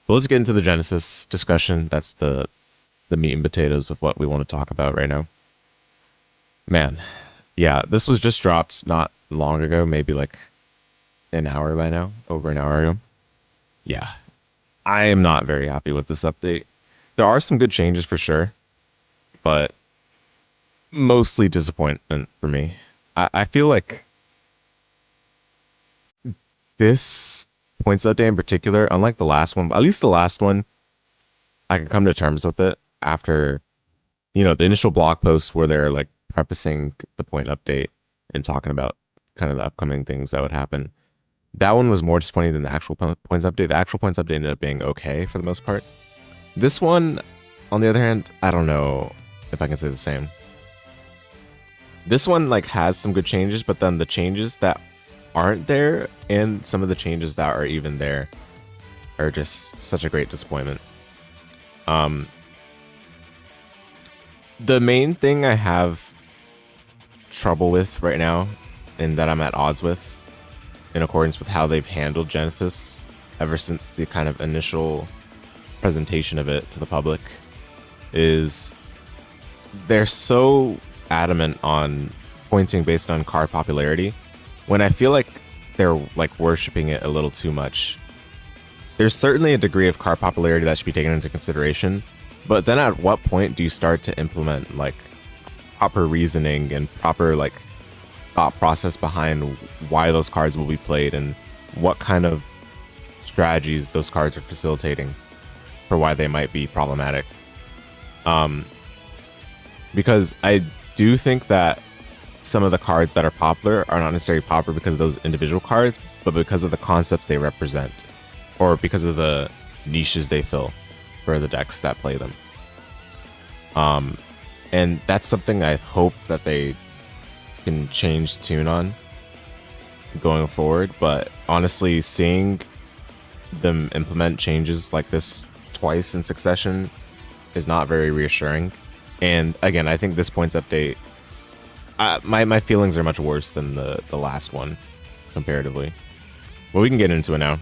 But let's get into the Genesis discussion. That's the meat and potatoes of what we want to talk about right now. Man, yeah, this was just dropped not long ago, maybe like an hour by now, over an hour ago. Yeah, I am not very happy with this update. There are some good changes for sure, but mostly disappointment for me. I feel like this points update in particular, unlike the last one, at least the last one, I can come to terms with it after, the initial blog posts where they're like prefacing the point update and talking about kind of the upcoming things that would happen. That one was more disappointing than the actual points update. The actual points update ended up being okay for the most part. This one, on the other hand, I don't know if I can say the same. This one like has some good changes, but then the changes that aren't there and some of the changes that are even there are just such a great disappointment. The main thing I have trouble with right now, and that I'm at odds with, in accordance with how they've handled Genesis ever since the kind of initial presentation of it to the public, is they're so adamant on pointing based on card popularity, when I feel like they're like worshiping it a little too much. There's certainly a degree of card popularity that should be taken into consideration, but then at what point do you start to implement like proper reasoning and proper like thought process behind why those cards will be played and what kind of strategies those cards are facilitating for why they might be problematic? Because I do think that some of the cards that are popular are not necessarily popular because of those individual cards, but because of the concepts they represent, or because of the niches they fill for the decks that play them. And that's something I hope that they can change tune on going forward. But honestly, seeing them implement changes like this twice in succession is not very reassuring. And again, I think this points update, my feelings are much worse than the last one comparatively. But we can get into it now.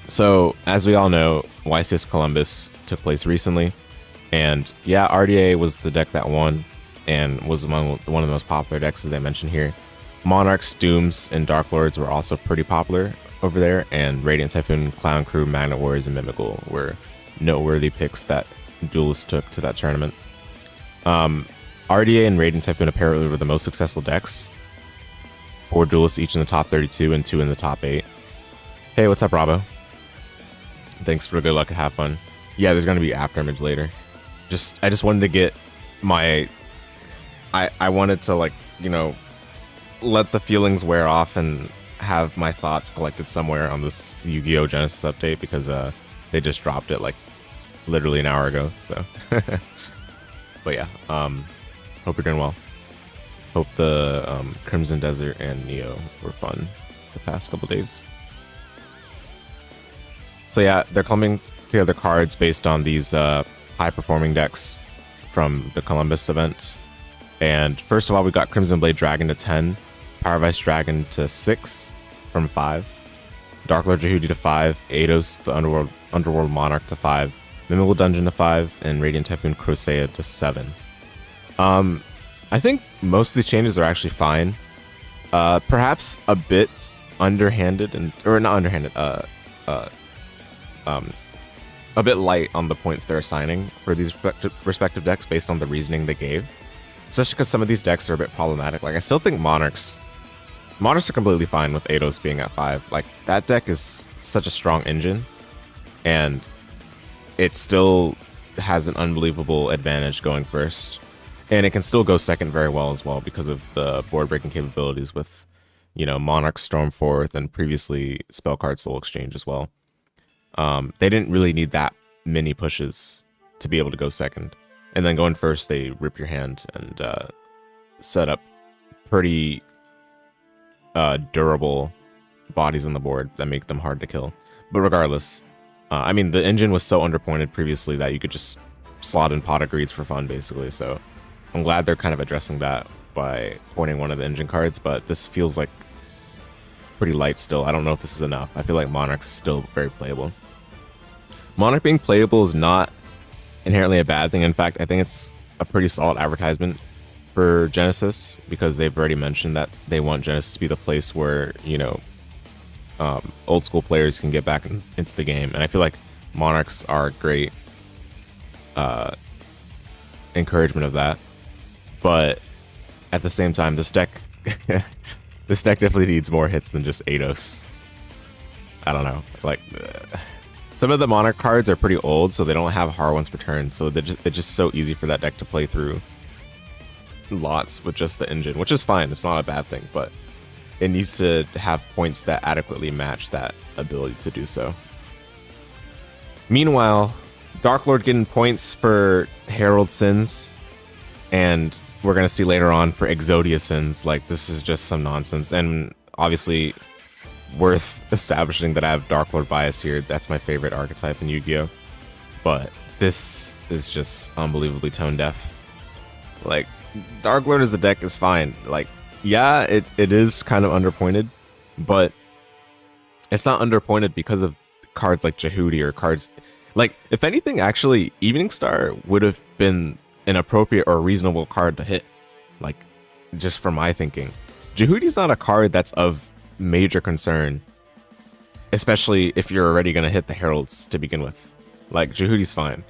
So, as we all know, YCS Columbus took place recently, and yeah, RDA was the deck that won, and was among one of the most popular decks, as I mentioned here. Monarchs, Dooms, and Dark Lords were also pretty popular over there, and Radiant Typhoon, Clown Crew, Magnet Warriors, and Mimical were noteworthy picks that Duelists took to that tournament. RDA and Radiant Typhoon apparently were the most successful decks. 4 Duelists each in the top 32 and 2 in the top 8. Hey, what's up, Bravo? Thanks for the good luck and have fun. Yeah, there's gonna be afterimage later. I just wanted to get my... I wanted to, like, let the feelings wear off and have my thoughts collected somewhere on this Yu-Gi-Oh! Genesis update, because they just dropped it, like, literally an hour ago, so... But yeah, hope you're doing well. Hope the Crimson Desert and Neo were fun the past couple days. So yeah, they're clumping together cards based on these high-performing decks from the Columbus event. And first of all, we got Crimson Blade Dragon to 10, Power Vice Dragon to 6 from 5, Dark Lord Jehudi to 5, Eidos the Underworld Monarch to 5, Mimical Dungeon to 5, and Radiant Typhoon Crusea to 7. I think most of the changes are actually fine. Perhaps a bit underhanded, or not underhanded, a bit light on the points they're assigning for these respective decks based on the reasoning they gave. Especially because some of these decks are a bit problematic. Like, I still think Monarchs are completely fine with Eidos being at 5. Like, that deck is such a strong engine, and it still has an unbelievable advantage going first. And it can still go second very well as well because of the board breaking capabilities with, Monarch Stormforth and previously Spellcard Soul Exchange as well. They didn't really need that many pushes to be able to go second. And then going first, they rip your hand and set up pretty durable bodies on the board that make them hard to kill. But regardless, I mean, the engine was so underpointed previously that you could just slot in Pot of Greeds for fun, basically. So I'm glad they're kind of addressing that by pointing one of the engine cards, but this feels like pretty light still. I don't know if this is enough. I feel like Monarch's still very playable. Monarch being playable is not inherently a bad thing. In fact, I think it's a pretty solid advertisement for Genesis, because they've already mentioned that they want Genesis to be the place where, you know, old school players can get back into the game. And I feel like Monarchs are a great encouragement of that. But at the same time, this deck this deck definitely needs more hits than just Eidos. I don't know, like some of the Monarch cards are pretty old, so they don't have hard ones per turn, so it's just so easy for that deck to play through lots with just the engine, which is fine. It's not a bad thing, but it needs to have points that adequately match that ability to do so. Meanwhile, Dark Lord getting points for Herald Sins, and we're gonna see later on for Exodia Sins. Like, this is just some nonsense, and obviously worth establishing that I have Dark Lord bias here. That's my favorite archetype in Yu-Gi-Oh! But this is just unbelievably tone deaf. Like, Dark Lord as a deck is fine. Like, yeah, it is kind of underpointed, but it's not underpointed because of cards like Jehudi or cards like, if anything, actually, Evening Star would have been an appropriate or reasonable card to hit. Like, just from my thinking, Jehudi's not a card that's of major concern, especially if you're already going to hit the Heralds to begin with. Like, Jehudi's fine.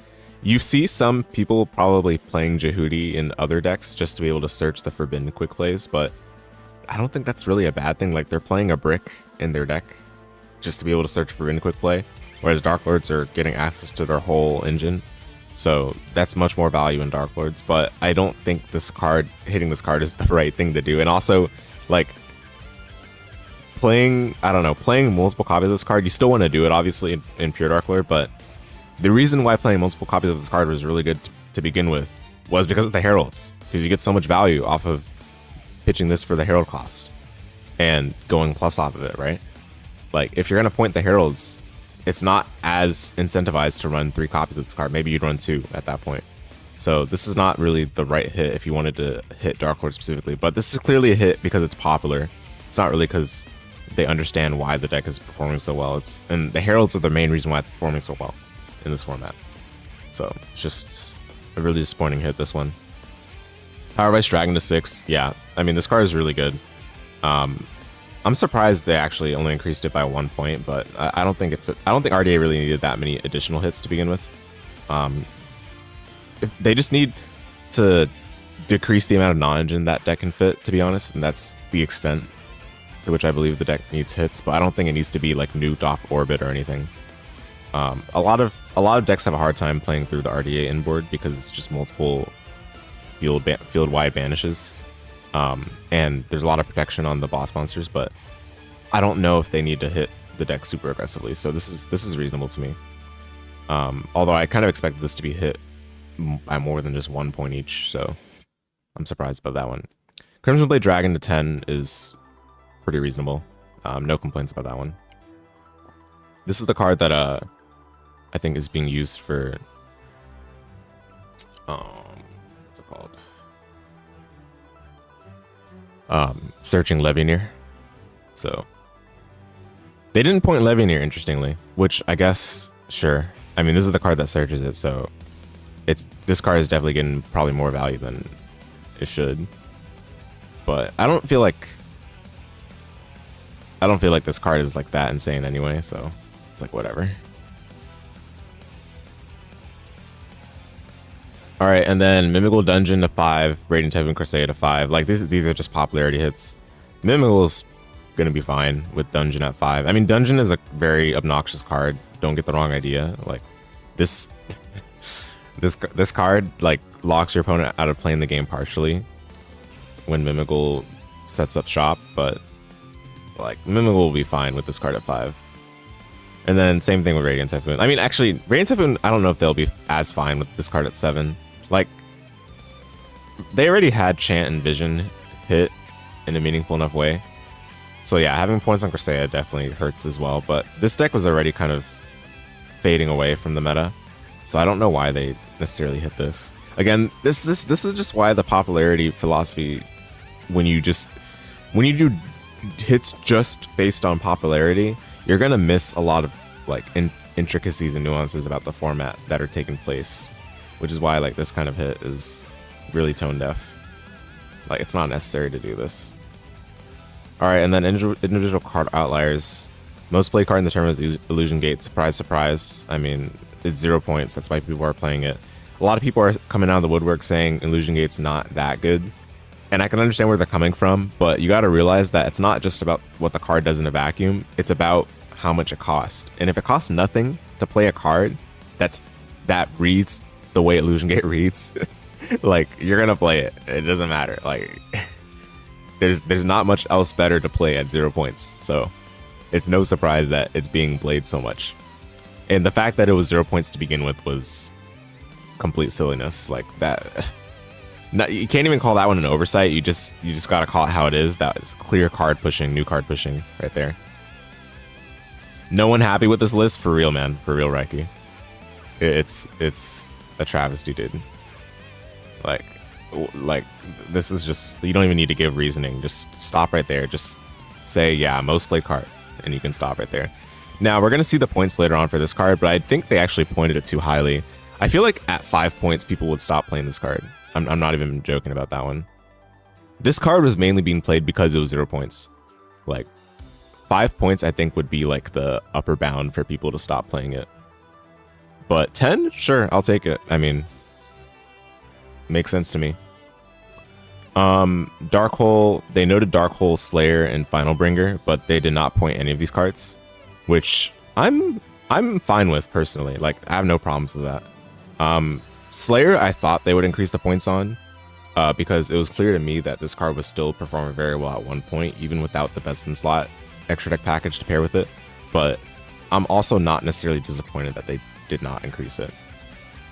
You see some people probably playing Jehudi in other decks just to be able to search the Forbidden quick plays, but I don't think that's really a bad thing. Like, they're playing a brick in their deck just to be able to search Forbidden quick play, whereas Dark Lords are getting access to their whole engine. So that's much more value in Dark Lords, but I don't think this card, hitting this card, is the right thing to do. And also, like, playing multiple copies of this card, you still want to do it, obviously, in pure Dark Lord, but the reason why playing multiple copies of this card was really good to begin with was because of the Heralds, because you get so much value off of pitching this for the Herald cost and going plus off of it, right? Like, if you're going to point the Heralds, it's not as incentivized to run 3 copies of this card. Maybe you'd run 2 at that point. So this is not really the right hit if you wanted to hit Dark Lord specifically, but this is clearly a hit because it's popular. It's not really because they understand why the deck is performing so well. And the Heralds are the main reason why it's performing so well in this format. So it's just a really disappointing hit, this one. Power Vice Dragon to 6. Yeah, I mean, this card is really good. I'm surprised they actually only increased it by 1 point, but I don't think RDA really needed that many additional hits to begin with. They just need to decrease the amount of non-engine that deck can fit, to be honest, and that's the extent to which I believe the deck needs hits. But I don't think it needs to be like nuked off orbit or anything. A lot of decks have a hard time playing through the RDA inboard because it's just multiple field-wide banishes. And there's a lot of protection on the boss monsters, but I don't know if they need to hit the deck super aggressively. So this is reasonable to me. Although I kind of expected this to be hit by more than just 1 point each, so I'm surprised by that one. Crimson Blade Dragon to 10 is pretty reasonable. No complaints about that one. This is the card that I think is being used for what's it called? Searching Levianir. So they didn't point Levianir, interestingly, which I guess, sure. I mean, this is the card that searches it, so this card is definitely getting probably more value than it should. But I don't feel like this card is like that insane anyway, so it's like whatever. All right, and then Mimical Dungeon to 5, Radiant Typhoon Crusade to 5. Like, these are just popularity hits. Mimical's gonna be fine with Dungeon at 5. I mean, Dungeon is a very obnoxious card. Don't get the wrong idea. Like, this card like locks your opponent out of playing the game partially when Mimical sets up shop, but like Mimical will be fine with this card at 5. And then same thing with Radiant Typhoon. I mean, actually, Radiant Typhoon, I don't know if they'll be as fine with this card at 7. Like, they already had Chant and Vision hit in a meaningful enough way. So yeah, having points on Crusade definitely hurts as well. But this deck was already kind of fading away from the meta, so I don't know why they necessarily hit this. Again, this is just why the popularity philosophy, when you do hits just based on popularity, you're gonna miss a lot of like intricacies and nuances about the format that are taking place, which is why like this kind of hit is really tone deaf. Like it's not necessary to do this. All right, and then individual card outliers. Most played card in the tournament is Illusion Gate. Surprise, surprise. I mean, it's 0 points. That's why people are playing it. A lot of people are coming out of the woodwork saying Illusion Gate's not that good. And I can understand where they're coming from, but you got to realize that it's not just about what the card does in a vacuum. It's about how much it costs. And if it costs nothing to play a card that reads the way Illusion Gate reads, like you're gonna play it. It doesn't matter. Like there's not much else better to play at 0 points. So it's no surprise that it's being played so much. And the fact that it was 0 points to begin with was complete silliness. Like that. No, you can't even call that one an oversight. You just gotta call it how it is. That is clear card pushing, new card pushing right there. No one happy with this list, for real, man. For real, Reiki. It's a travesty, dude. Like this is just, you don't even need to give reasoning. Just stop right there. Just say, yeah, most played card, and you can stop right there. Now we're gonna see the points later on for this card, but I think they actually pointed it too highly. I feel like at 5 points, people would stop playing this card. I'm not even joking about that one. This card was mainly being played because it was 0 points. Like 5 points, I think, would be like the upper bound for people to stop playing it. But 10, sure, I'll take it. I mean, makes sense to me. Dark Hole, they noted Dark Hole, Slayer, and Final Bringer, but they did not point any of these cards, which I'm fine with personally. Like I have no problems with that. Slayer, I thought they would increase the points on, because it was clear to me that this card was still performing very well at 1 point, even without the best in slot extra deck package to pair with it. But I'm also not necessarily disappointed that they did not increase it.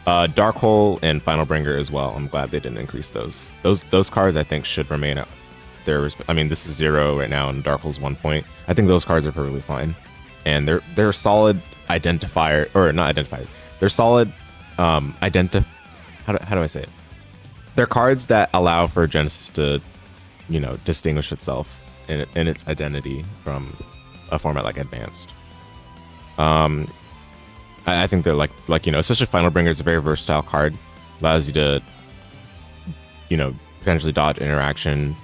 Dark Hole and Final Bringer as well. I'm glad they didn't increase those. Those cards I think should remain at their. I mean, this is 0 right now, and Dark Hole's 1 point. I think those cards are perfectly fine, and they're solid identifier, or not identifier. They're solid. How do I say it? They're cards that allow for Genesis to, you know, distinguish itself in its identity from a format like Advanced. I think they're like you know, especially Final Bringer is a very versatile card. Allows you to, you know, potentially dodge interaction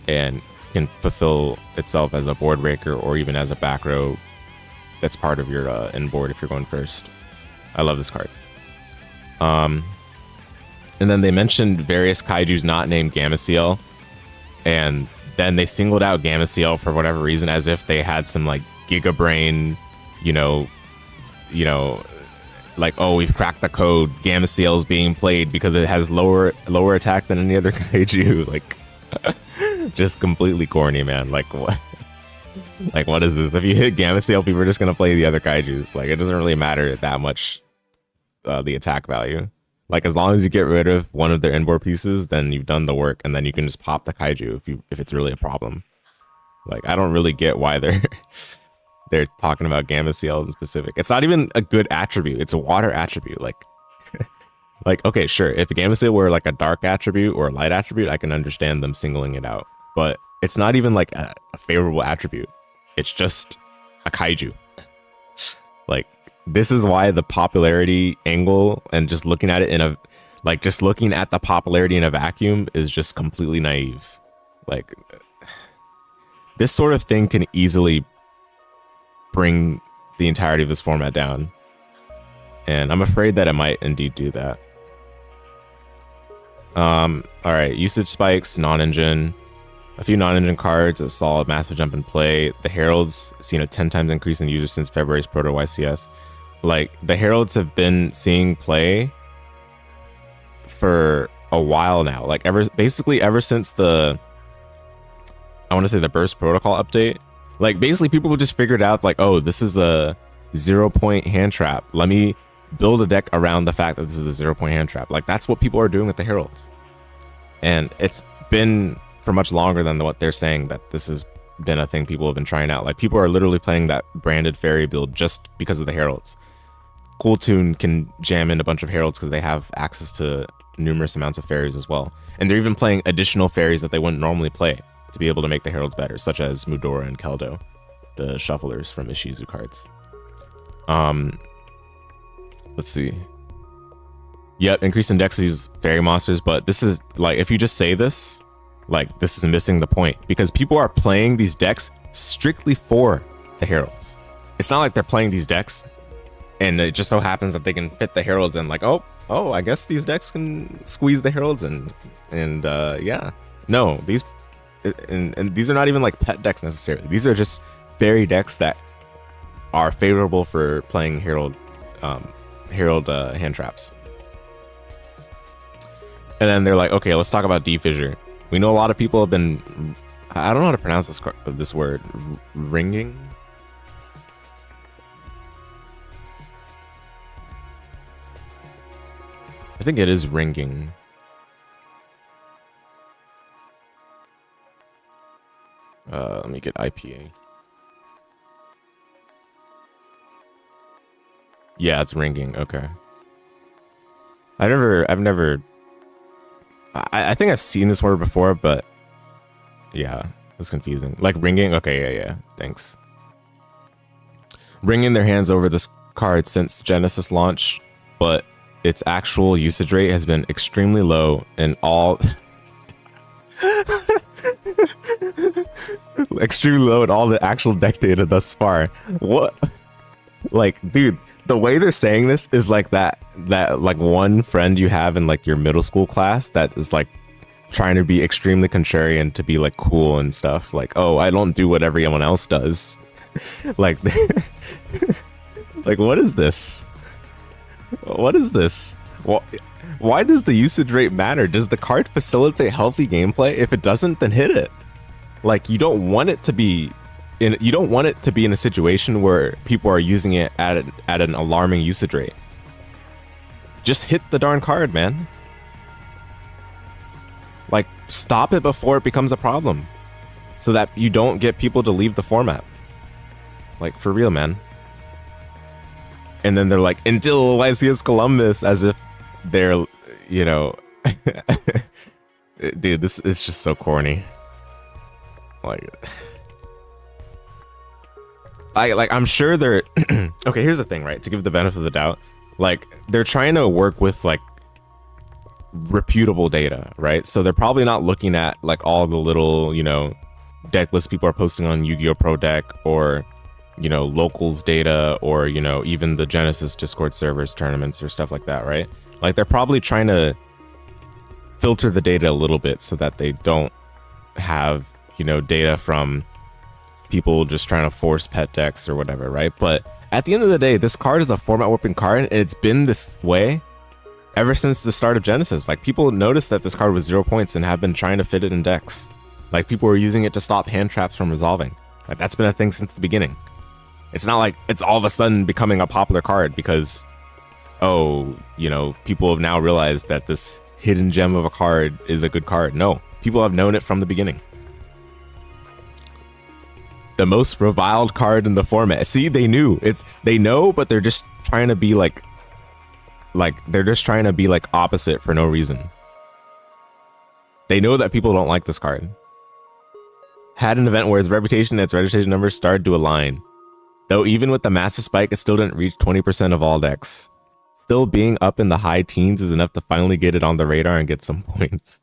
and can fulfill itself as a board breaker or even as a back row that's part of your end board if you're going first. I love this card. And then they mentioned various kaijus not named Gameciel, and then they singled out Gameciel for whatever reason, as if they had some like Giga Brain, you know, like, oh, we've cracked the code. Gameciel is being played because it has lower attack than any other kaiju. Like, just completely corny, man. Like what? Like what is this? If you hit Gameciel, people are just gonna play the other kaijus. Like it doesn't really matter that much. The attack value, like as long as you get rid of one of their inboard pieces, then you've done the work, and then you can just pop the kaiju if it's really a problem. Like I don't really get why they're talking about Gameciel in specific. It's not even a good attribute. It's a water attribute. Like like okay, sure, if Gameciel were like a dark attribute or a light attribute, I can understand them singling it out, but it's not even like a favorable attribute. It's just a kaiju. Like this is why the popularity angle and just looking at it in a, like just looking at the popularity in a vacuum is just completely naive. Like this sort of thing can easily bring the entirety of this format down. And I'm afraid that it might indeed do that. All right, usage spikes, non-engine. A few non-engine cards, a solid massive jump in play. The Heralds seen a 10 times increase in users since February's Proto YCS. Like the Heralds have been seeing play for a while now. Like basically ever since the, I want to say the Burst Protocol update. Like basically people just figured out like, oh, this is a 0 point hand trap. Let me build a deck around the fact that this is a 0 point hand trap. Like that's what people are doing with the Heralds. And it's been for much longer than what they're saying that this has been a thing people have been trying out. Like people are literally playing that branded fairy build just because of the Heralds. Cool Tune can jam in a bunch of Heralds because they have access to numerous amounts of fairies as well. And they're even playing additional fairies that they wouldn't normally play to be able to make the Heralds better, such as Mudora and Keldo, the shufflers from Ishizu cards. Let's see. Yep, increase in decks use fairy monsters, but this is like, if you just say this, like, this is missing the point, because people are playing these decks strictly for the heralds. It's not like they're playing these decks and it just so happens that they can fit the heralds in, like, oh, I guess these decks can squeeze the heralds in, and yeah. No, these and these are not even like pet decks necessarily. These are just fairy decks that are favorable for playing herald hand traps. And then they're like, okay, let's talk about D-Fissure. We know a lot of people have been, I don't know how to pronounce this word, ringing. I think it is ringing. Let me get IPA. Yeah, it's ringing. Okay. I think I've seen this word before, but yeah, it's confusing. Like ringing. Okay, yeah. Thanks. Ringing their hands over this card since Genesis launch, but its actual usage rate has been extremely low in all extremely low in all the actual deck data thus far. What? Like, dude, the way they're saying this is like that like one friend you have in like your middle school class that is like trying to be extremely contrarian to be like cool and stuff. Like, oh, I don't do what everyone else does. Like, like, what is this? What is this? Well, why does the usage rate matter? Does the card facilitate healthy gameplay? If it doesn't, then hit it. Like, you don't want it to be in a situation where people are using it at an alarming usage rate. Just hit the darn card, man. Like, stop it before it becomes a problem, so that you don't get people to leave the format. Like, for real, man. And then they're like, until YCS Columbus, as if they're, you know, dude, this is just so corny. Like, I'm sure they're okay. Here's the thing, right? To give the benefit of the doubt, like, they're trying to work with like reputable data, right? So they're probably not looking at like all the little, you know, deck lists people are posting on Yu-Gi-Oh! Pro Deck, or, you know, locals data, or, you know, even the Genesis Discord servers tournaments or stuff like that, right? Like, they're probably trying to filter the data a little bit so that they don't have, you know, data from people just trying to force pet decks or whatever, right? But at the end of the day, this card is a format warping card, and it's been this way ever since the start of Genesis. Like, people noticed that this card was 0 points and have been trying to fit it in decks. Like, people were using it to stop hand traps from resolving. Like, that's been a thing since the beginning. It's not like it's all of a sudden becoming a popular card because, oh, you know, people have now realized that this hidden gem of a card is a good card. No, people have known it from the beginning. The most reviled card in the format. See, they know, but they're just trying to be like opposite for no reason. They know that people don't like this card. Had an event where its reputation and its registration numbers started to align. Though even with the massive spike, it still didn't reach 20% of all decks. Still being up in the high teens is enough to finally get it on the radar and get some points.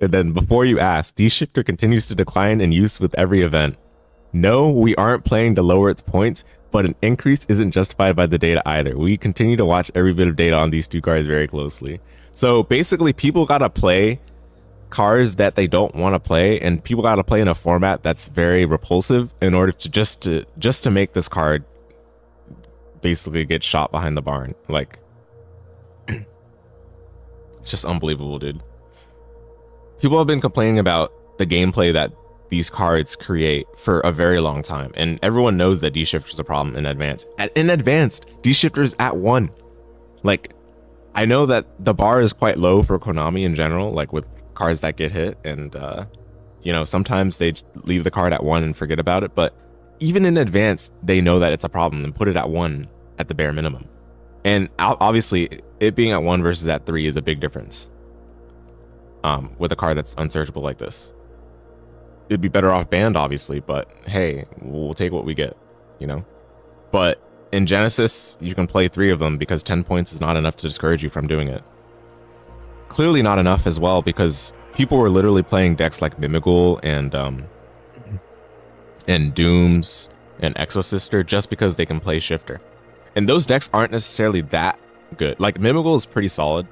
And then, before you ask, D-Shifter continues to decline in use with every event. No, we aren't playing to lower its points, but an increase isn't justified by the data either. We continue to watch every bit of data on these two cards very closely. So basically, people gotta play cards that they don't want to play, and people got to play in a format that's very repulsive in order to just to make this card basically get shot behind the barn. Like, it's just unbelievable, dude. People have been complaining about the gameplay that these cards create for a very long time, and everyone knows that D-Shifter is a problem in advanced. In advanced, D-Shifter is at 1. Like, I know that the bar is quite low for Konami in general, like with cards that get hit, and you know, sometimes they leave the card at 1 and forget about it, but even in advance, they know that it's a problem and put it at 1 at the bare minimum. And obviously, it being at 1 versus at 3 is a big difference. With a card that's unsearchable like this, it'd be better off banned, obviously, but hey, we'll take what we get, you know. But in Genesis, you can play 3 of them because 10 points is not enough to discourage you from doing it. Clearly not enough as well, because people were literally playing decks like Mimigul and Dooms and Exosister just because they can play Shifter. And those decks aren't necessarily that good. Like, Mimigul is pretty solid,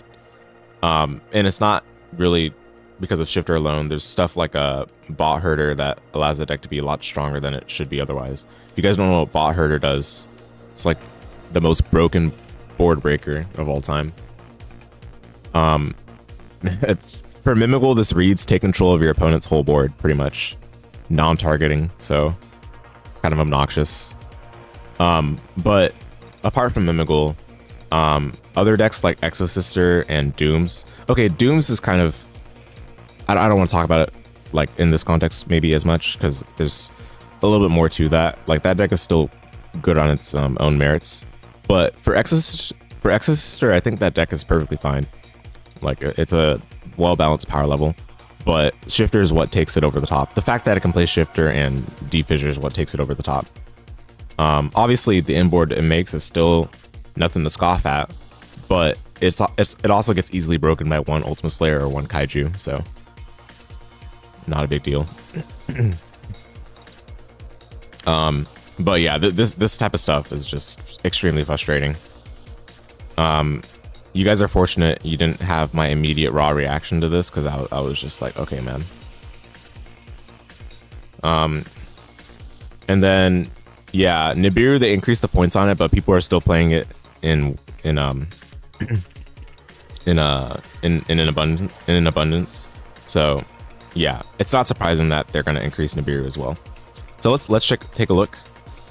and it's not really because of Shifter alone. There's stuff like a Bot Herder that allows the deck to be a lot stronger than it should be otherwise. If you guys don't know what Bot Herder does, it's like the most broken board breaker of all time. For Mimigul, this reads take control of your opponent's whole board, pretty much. Non-targeting, so it's kind of obnoxious. But apart from Mimigul, other decks like Exosister and Dooms. Okay, Dooms is kind of... I don't want to talk about it like in this context maybe as much, because there's a little bit more to that. Like, that deck is still good on its own merits. But for Exosister, I think that deck is perfectly fine. Like, it's a well-balanced power level, but Shifter is what takes it over the top. The fact that it can play Shifter and Defissure is what takes it over the top. Obviously, the inboard it makes is still nothing to scoff at, but it also gets easily broken by 1 Ultima Slayer or 1 Kaiju, so not a big deal. But yeah, this type of stuff is just extremely frustrating. You guys are fortunate you didn't have my immediate raw reaction to this, because I was just like, okay, man. And then, yeah, Nibiru, they increased the points on it, but people are still playing it in an abundance. So, yeah, it's not surprising that they're going to increase Nibiru as well. So let's take a look.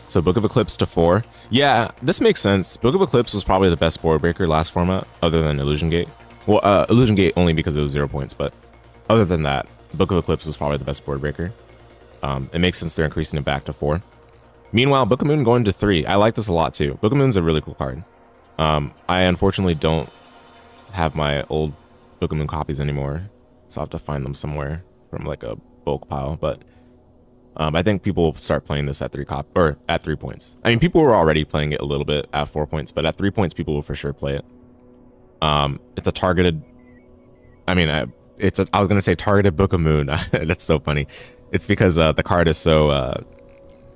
So Book of Eclipse to 4. Yeah, this makes sense. Book of Eclipse was probably the best board breaker last format, other than Illusion Gate. Well, Illusion Gate only because it was 0 points, but other than that, Book of Eclipse was probably the best board breaker. It makes sense they're increasing it back to 4. Meanwhile, Book of Moon going to 3. I like this a lot too. Book of Moon's a really cool card. I unfortunately don't have my old Book of Moon copies anymore, so I'll have to find them somewhere from like a bulk pile, but I think people will start playing this at 3 points. I mean, people were already playing it a little bit at 4 points, but at 3 points, people will for sure play it. It's a targeted... I mean, I was going to say targeted Book of Moon. That's so funny. It's because the card is so...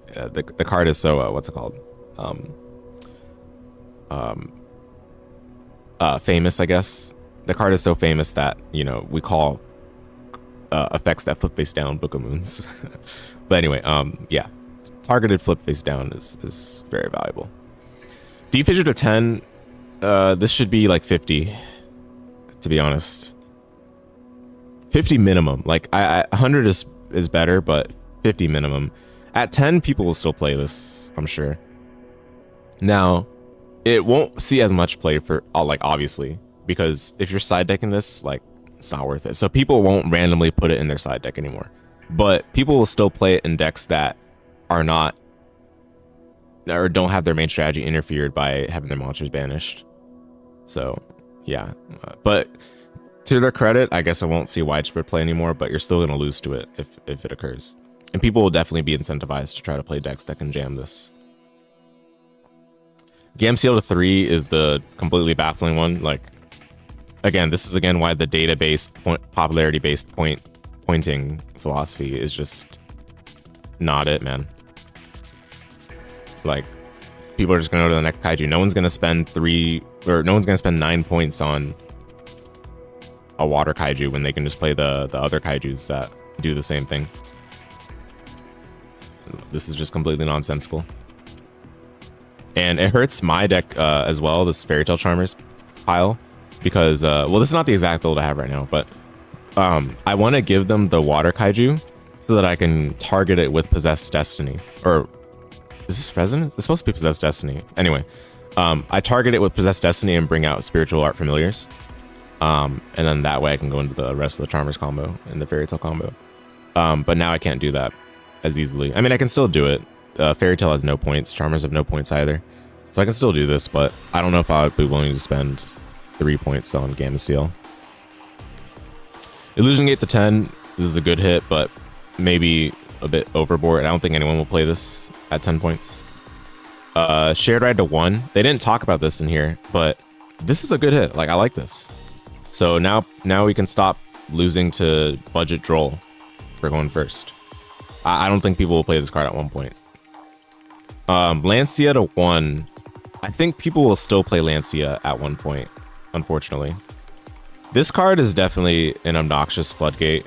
the card is so... what's it called? Famous, I guess. The card is so famous that, you know, we call effects that flip face down Book of Moons. But anyway, yeah, targeted flip face down is very valuable. Defissure to 10, this should be like 50, to be honest. 50 minimum. Like, 100 is better, but 50 minimum. At 10, people will still play this, I'm sure. Now, it won't see as much play for, like, obviously, because if you're side decking this, like, it's not worth it. So people won't randomly put it in their side deck anymore. But people will still play it in decks that are not, or don't have their main strategy interfered by having their monsters banished. So, yeah. But to their credit, I guess I won't see widespread play anymore, but you're still going to lose to it if it occurs. And people will definitely be incentivized to try to play decks that can jam this. Gamseal to 3 is the completely baffling one. Like, again, this is again why the data-based, popularity-based pointing philosophy is just not it, man. Like, people are just gonna go to the next kaiju. No one's gonna spend 9 points on a water kaiju when they can just play the other kaijus that do the same thing. This is just completely nonsensical. And it hurts my deck as well, this Fairy Tale Charmers pile, because, well, this is not the exact build I have right now, but I want to give them the water kaiju so that I can target it with Possessed Destiny. Or, is this Resonance? It's supposed to be Possessed Destiny. Anyway, I target it with Possessed Destiny and bring out Spiritual Art Familiars. And then that way I can go into the rest of the Charmers combo and the Fairy Tale combo. But now I can't do that as easily. I mean, I can still do it. Fairy Tale has no points. Charmers have no points either. So I can still do this, but I don't know if I would be willing to spend 3 points on Gamseal. Illusion Gate to 10, this is a good hit, but maybe a bit overboard. I don't think anyone will play this at 10 points. Shared ride to 1. They didn't talk about this in here, but this is a good hit. Like, I like this. So now we can stop losing to budget Droll for going first. I don't think people will play this card at one point. Lancia to 1. I think people will still play Lancia at one point, unfortunately. This card is definitely an obnoxious floodgate.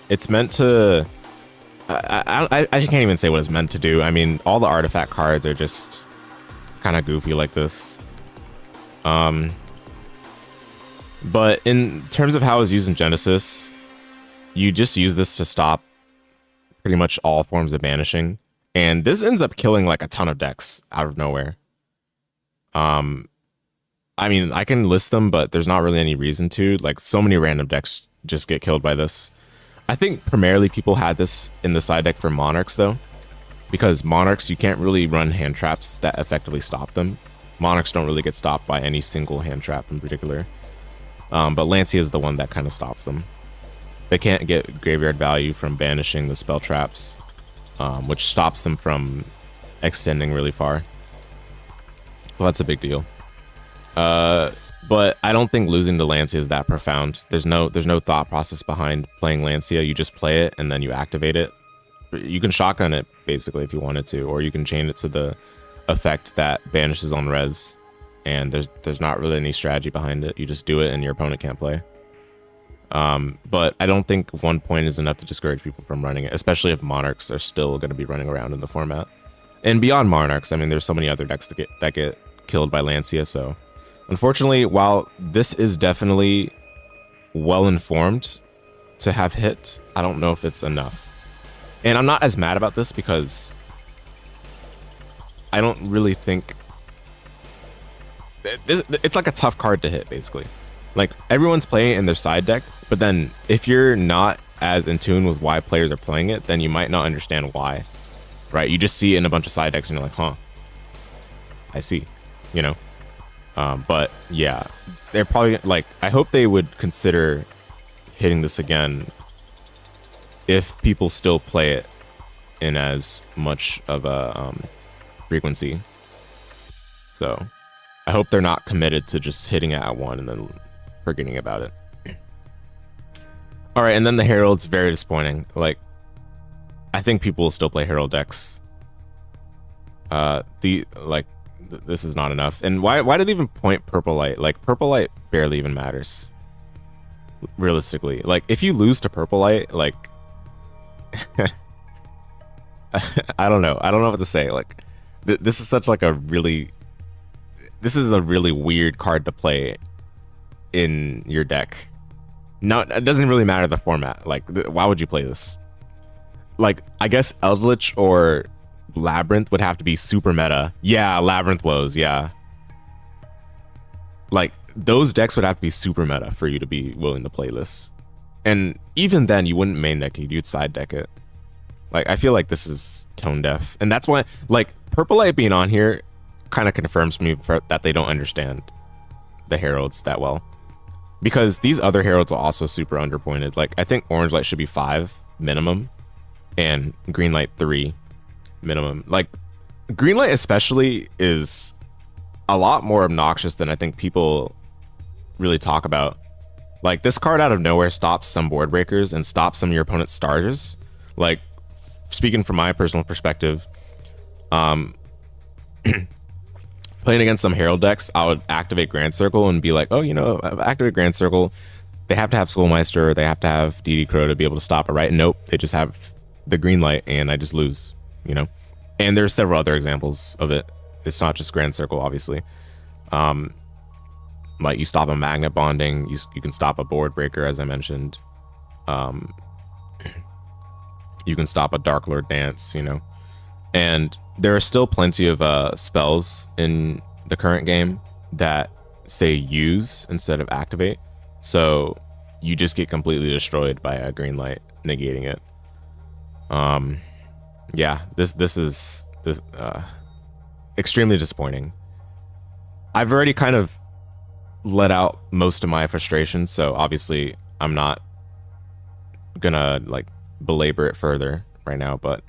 It's meant to... I can't even say what it's meant to do. I mean, all the artifact cards are just kind of goofy like this. But in terms of how it's used in Genesis, you just use this to stop pretty much all forms of banishing. And this ends up killing like a ton of decks out of nowhere. I mean, I can list them, but there's not really any reason to. Like, so many random decks just get killed by this. I think primarily people had this in the side deck for Monarchs, though. Because Monarchs, you can't really run hand traps that effectively stop them. Monarchs don't really get stopped by any single hand trap in particular. But Lancia is the one that kind of stops them. They can't get graveyard value from banishing the spell traps, which stops them from extending really far. So that's a big deal. But I don't think losing to Lancia is that profound. There's no thought process behind playing Lancia. You just play it and then you activate it. You can shotgun it basically if you wanted to, or you can chain it to the effect that banishes on res. And there's not really any strategy behind it. You just do it and your opponent can't play. But I don't think 1 point is enough to discourage people from running it, especially if Monarchs are still going to be running around in the format. And beyond Monarchs, I mean, there's so many other decks that get killed by Lancia, so... Unfortunately, while this is definitely well-informed to have hit, I don't know if it's enough. And I'm not as mad about this because I don't really think... It's like a tough card to hit, basically. Like, everyone's playing it in their side deck, but then if you're not as in tune with why players are playing it, then you might not understand why. Right? You just see it in a bunch of side decks and you're like, huh, I see, you know? But yeah, they're probably like, I hope they would consider hitting this again if people still play it in as much of a frequency. So I hope they're not committed to just hitting it at 1 and then forgetting about it. All right, and then the Herald's very disappointing. Like, I think people will still play Herald decks. This is not enough. And why did they even point Purple Light? Like, Purple Light barely even matters. Realistically. Like, if you lose to Purple Light, like... I don't know. I don't know what to say. Like, this is such like a really... This is a really weird card to play in your deck. No, it doesn't really matter the format. Like, why would you play this? Like, I guess Eldritch or... Labyrinth would have to be super meta. Yeah, Labyrinth was, yeah. Like, those decks would have to be super meta for you to be willing to play this. And even then, you wouldn't main deck it, you'd side deck it. Like, I feel like this is tone deaf. And that's why, like, Purple Light being on here kind of confirms me that they don't understand the Heralds that well. Because these other Heralds are also super underpointed. Like, I think Orange Light should be 5 minimum, and Green Light 3 minimum. Like, Green Light especially is a lot more obnoxious than I think people really talk about. Like, this card out of nowhere stops some board breakers and stops some of your opponent's starters. Like, speaking from my personal perspective, playing against some Herald decks, I would activate Grand Circle and be like, oh, you know, activate Grand Circle. They have to have Skullmeister, or they have to have DD Crow to be able to stop it, right? Nope, they just have the Green Light and I just lose. You know, and there's several other examples of it. It's not just Grand Circle, obviously. Like, you stop a magnet bonding, you can stop a board breaker, as I mentioned. You can stop a Dark Lord Dance, you know. And there are still plenty of spells in the current game that say use instead of activate. So you just get completely destroyed by a Green Light negating it. Yeah, this is extremely disappointing. I've already kind of let out most of my frustrations, so obviously I'm not gonna like belabor it further right now, but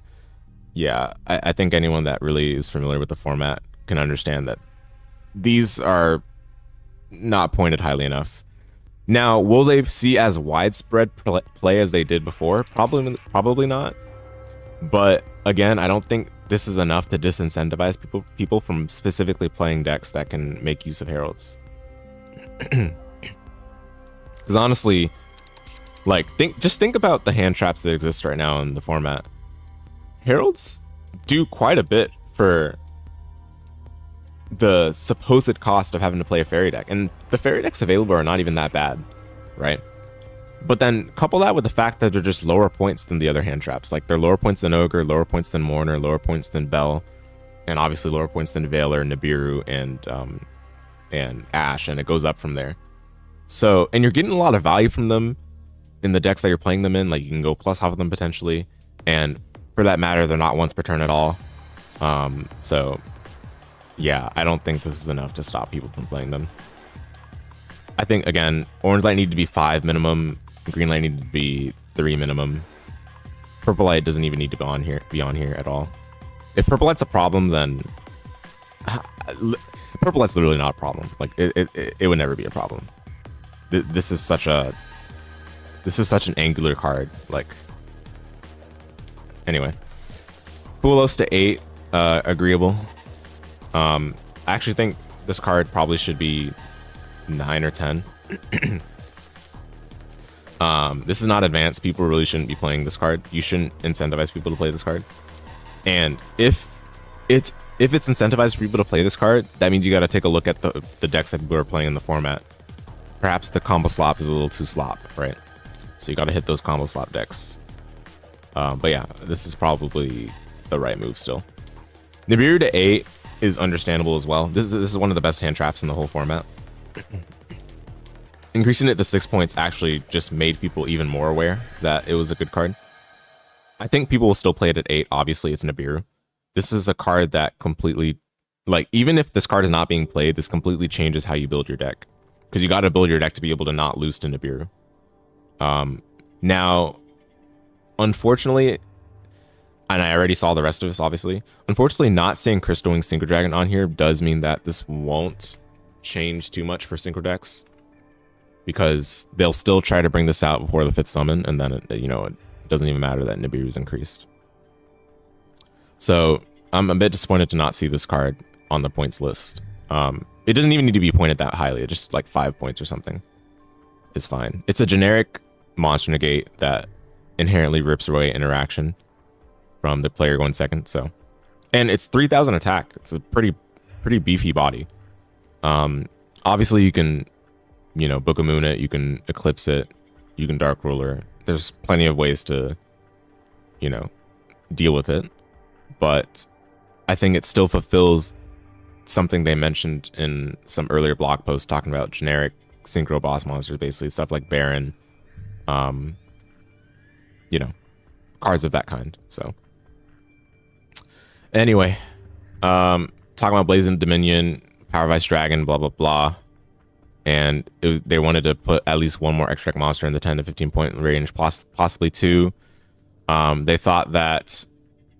Yeah, I think anyone that really is familiar with the format can understand that these are not pointed highly enough. Now, will they see as widespread play as they did before? Probably not. But again, I don't think this is enough to disincentivize people from specifically playing decks that can make use of heralds. Because honestly, like just think about the hand traps that exist right now in the format. Heralds do quite a bit for the supposed cost of having to play a fairy deck, and the fairy decks available are not even that bad, right? But then couple that with the fact that they're just lower points than the other hand traps. Like they're lower points than Ogre, lower points than Mourner, lower points than Bell, and obviously lower points than Veiler, Nibiru, and Ash, and it goes up from there. So, and you're getting a lot of value from them in the decks that you're playing them in. Like you can go plus half of them potentially, and for that matter, they're not once per turn at all. So yeah, I don't think this is enough to stop people from playing them. I think, again, orange light need to be 5 minimum, green light need to be 3 minimum. Purple light doesn't even need to be on here at all. If purple light's a problem, then purple light's literally not a problem. Like it would never be a problem. This is such an angular card. Like, anyway, Fulos to 8, agreeable. I actually think this card probably should be 9 or 10. This is not advanced. People really shouldn't be playing this card. You shouldn't incentivize people to play this card. And if it's incentivized for people to play this card, that means you got to take a look at the decks that people are playing in the format. Perhaps the combo slop is a little too slop, right? So you got to hit those combo slop decks. But yeah, this is probably the right move still. Nibiru to 8 is understandable as well. This is one of the best hand traps in the whole format. Increasing it to 6 points actually just made people even more aware that it was a good card. I think people will still play it at 8. Obviously, it's Nibiru. This is a card that completely, like, even if this card is not being played, this completely changes how you build your deck. Because you got to build your deck to be able to not lose to Nibiru. Now, unfortunately, and I already saw the rest of this, obviously. Unfortunately, not seeing Crystal Wing Synchro Dragon on here does mean that this won't change too much for synchro decks, because they'll still try to bring this out before the 5th summon, and then it doesn't even matter that Nibiru's increased. So I'm a bit disappointed to not see this card on the points list. It doesn't even need to be pointed that highly. Just like 5 points or something is fine. It's a generic monster negate that inherently rips away interaction from the player going second. So, and it's 3,000 attack. It's a pretty beefy body. Obviously you can, Book of Moon it, you can Eclipse it, you can Dark Ruler. There's plenty of ways to, deal with it. But I think it still fulfills something they mentioned in some earlier blog posts talking about generic synchro boss monsters, basically stuff like Baron, cards of that kind. So anyway, talking about Blazing Dominion, Power Vice Dragon, blah, blah, blah. And they wanted to put at least one more extract monster in the 10 to 15 point range, possibly 2. They thought that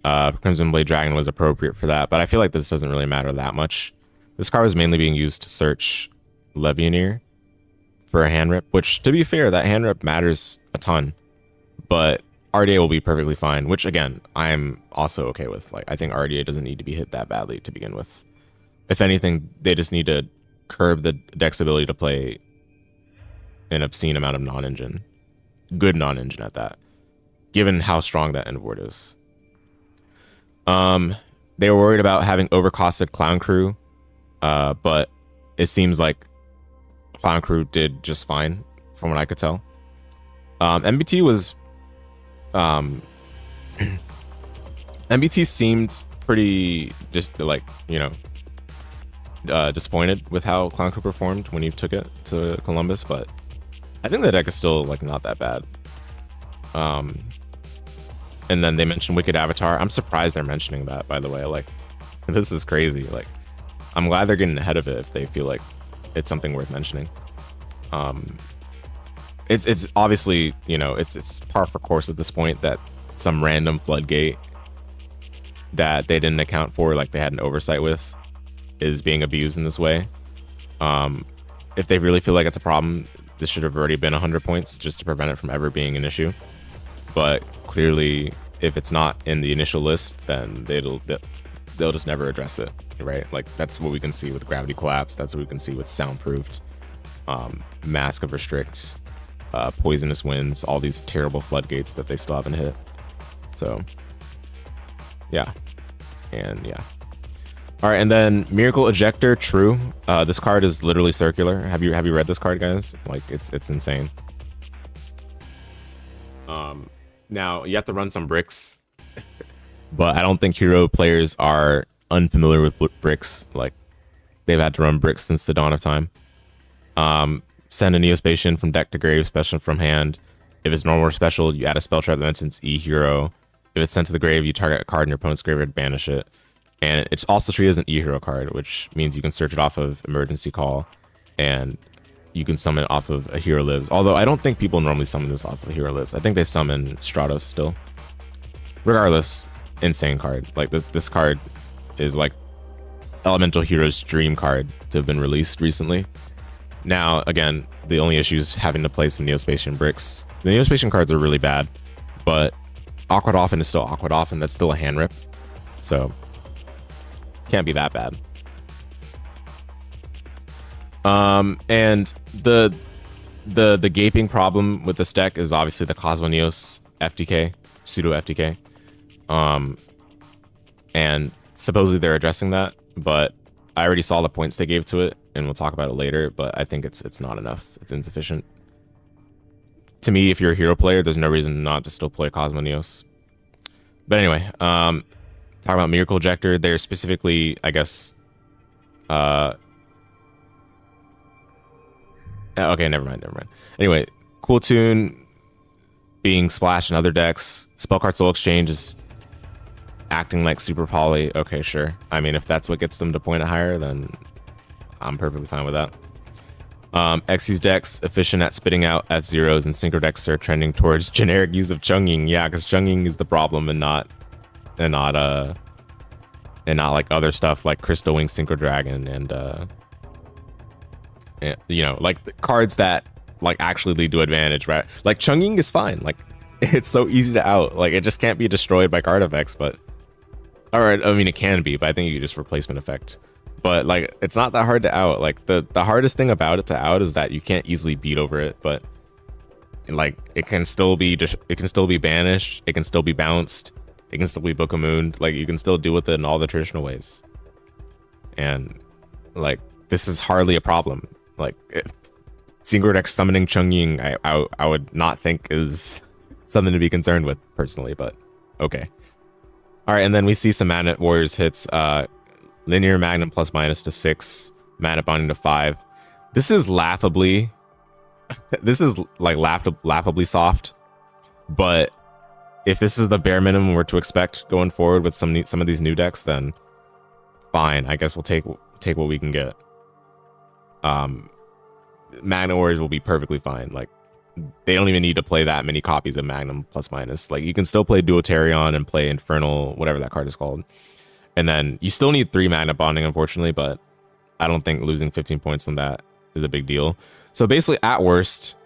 Crimson Blade Dragon was appropriate for that, but I feel like this doesn't really matter that much. This card was mainly being used to search Levianeer for a hand rip, which, to be fair, that hand rip matters a ton, but RDA will be perfectly fine, which, again, I'm also okay with. Like, I think RDA doesn't need to be hit that badly to begin with. If anything, they just need to curb the deck's ability to play an obscene amount of non-engine. Good non-engine at that, given how strong that end board is. They were worried about having overcosted Clown Crew, but it seems like Clown Crew did just fine from what I could tell. MBT was MBT seemed pretty just like, disappointed with how Clown Crew performed when he took it to Columbus, but I think the deck is still like not that bad. And then they mentioned Wicked Avatar. I'm surprised they're mentioning that, by the way. Like, this is crazy. Like, I'm glad they're getting ahead of it if they feel like it's something worth mentioning. It's obviously, it's par for course at this point that some random floodgate that they didn't account for, like they had an oversight with, is being abused in this way. If they really feel like it's a problem, this should have already been 100 points just to prevent it from ever being an issue. But clearly, if it's not in the initial list, then they'll just never address it, right? Like that's what we can see with Gravity Collapse. That's what we can see with Soundproofed, Mask of Restrict, Poisonous Winds, all these terrible floodgates that they still haven't hit. So, yeah, and yeah. All right, and then Miracle Ejector, true. This card is literally circular. Have you read this card, guys? Like it's insane. Now you have to run some bricks, but I don't think hero players are unfamiliar with bricks. Like they've had to run bricks since the dawn of time. Send a Neospatian from deck to grave, special from hand. If it's normal or special, you add a spell trap that mentions E hero. If it's sent to the grave, you target a card in your opponent's graveyard, banish it. And it's also treated as an E hero card, which means you can search it off of Emergency Call, and you can summon it off of a Hero Lives. Although I don't think people normally summon this off of a Hero Lives. I think they summon Stratos still. Regardless, insane card. Like this card is like Elemental Hero's dream card to have been released recently. Now, again, the only issue is having to play some Neospatian bricks. The Neospatian cards are really bad, but Aqua Dolphin is still Aqua Dolphin. That's still a hand rip. So can't be that bad. And the gaping problem with this deck is obviously the Cosmoneos FTK, pseudo FTK. And supposedly they're addressing that, but I already saw the points they gave to it, and we'll talk about it later, but I think it's not enough. It's insufficient. To me, if you're a hero player, there's no reason not to still play Cosmoneos. But anyway, talking about Miracle Ejector, they're specifically, I guess, okay, never mind. Anyway, Cool Tune being splashed in other decks. Spellcard Soul Exchange is acting like Super Poly. Okay, sure. I mean, if that's what gets them to point it higher, then I'm perfectly fine with that. Xyz decks, efficient at spitting out F-Zeros, and Synchro decks are trending towards generic use of Chunging. Yeah, because Chunging is the problem, and not like other stuff like Crystal Wing, Synchro Dragon, and you know, like the cards that like actually lead to advantage, right? Like Chunging is fine. Like it's so easy to out. Like it just can't be destroyed by card effects, but all right, I mean it can be, but I think you just replacement effect. But like it's not that hard to out. Like the hardest thing about it to out is that you can't easily beat over it, but like it can still be banished, it can still be bounced, it can still be Book of Moon. Like you can still deal with it in all the traditional ways. And like this is hardly a problem. Like Synchro deck summoning Chunging, I would not think is something to be concerned with personally, but okay. All right, and then we see some Magnet Warriors hits. Linear Magnum plus minus to 6, Magnet Bonding to 5. This is laughably, this is like laughably soft. But if this is the bare minimum we're to expect going forward with some of these new decks, then fine. I guess we'll take what we can get. Magnet Warriors will be perfectly fine. Like they don't even need to play that many copies of Magnum plus minus. Like you can still play Duotarion and play Infernal, whatever that card is called. And then you still need 3 Magnet Bonding, unfortunately, but I don't think losing 15 points on that is a big deal. So basically, at worst,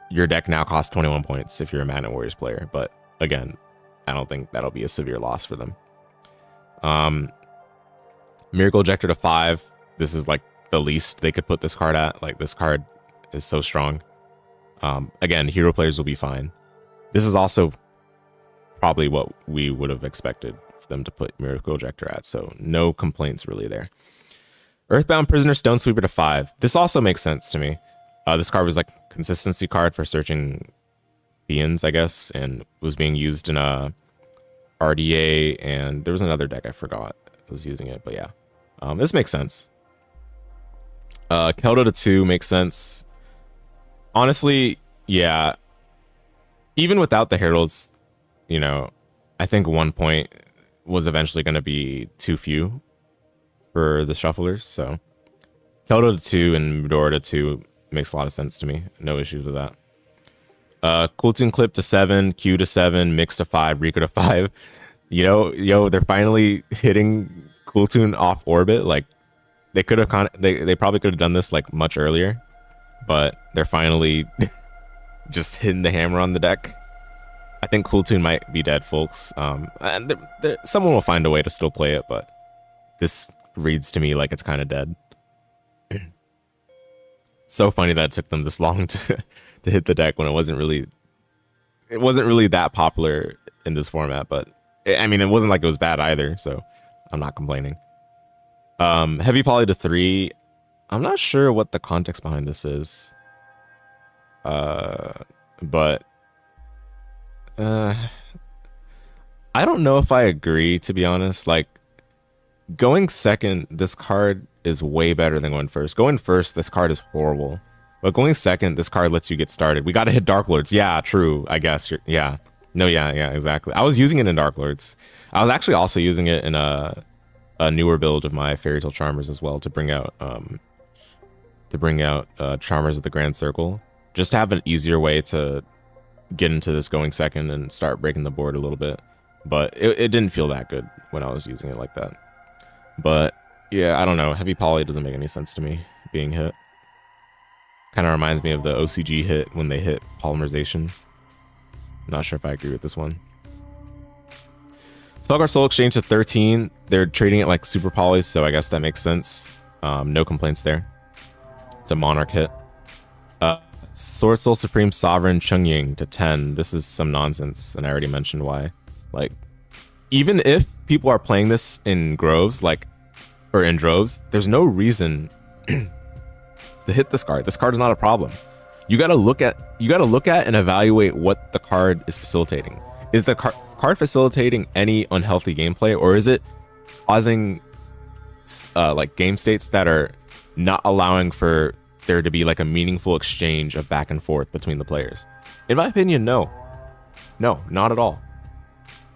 your deck now costs 21 points if you're a Magnet Warriors player. But again, I don't think that'll be a severe loss for them. Miracle Ejector to 5. This is like the least they could put this card at. Like this card is so strong. Again, hero players will be fine. This is also probably what we would have expected them to put Miracle Ejector at, so no complaints really there. Earthbound Prisoner Stone Sweeper to 5. This also makes sense to me. This card was like consistency card for searching Fiends, I guess, and was being used in a RDA, and there was another deck I forgot that was using it, but yeah. This makes sense. Keldo to 2 makes sense. Honestly, yeah. Even without the Heralds, you know, I think 1 point was eventually going to be too few for the shufflers. So Keldo to 2 and Medora to 2 makes a lot of sense to me. No issues with that. Cool Tune Clip to 7, Q to 7, Mix to 5, Rico to 5. Yo, they're finally hitting Cool Tune off orbit. Like they could have they probably could have done this like much earlier, but they're finally just hitting the hammer on the deck. I think Cool Tune might be dead, folks. And someone will find a way to still play it, but this reads to me like it's kind of dead. So funny that it took them this long to hit the deck when it wasn't really that popular in this format. But I mean, it wasn't like it was bad either, so I'm not complaining. Heavy poly to 3. I'm not sure what the context behind this is. But I don't know if I agree, to be honest. Like, going second, this card is way better than going first. Going first, this card is horrible. But going second, this card lets you get started. We gotta hit Dark Lords. Yeah, true. I guess. Yeah. No, yeah, exactly. I was using it in Dark Lords. I was actually also using it in a newer build of my Fairy Tale Charmers as well to bring out Charmers of the Grand Circle. Just to have an easier way to get into this going second and start breaking the board a little bit. But it didn't feel that good when I was using it like that. But yeah, I don't know. Heavy poly doesn't make any sense to me being hit. Kind of reminds me of the OCG hit when they hit polymerization. Not sure if I agree with this one. Spellguard Soul Exchange to 13. They're trading it like super polys, so I guess that makes sense. No complaints there. It's a Monarch hit. Sword Soul Supreme Sovereign Chungying to 10. This is some nonsense, and I already mentioned why. Like, even if people are playing this in groves, or in droves, there's no reason to hit this card. This card is not a problem. You gotta look at and evaluate what the card is facilitating. Is the card facilitating any unhealthy gameplay, or is it causing like game states that are not allowing for there to be like a meaningful exchange of back and forth between the players? In my opinion, no, not at all.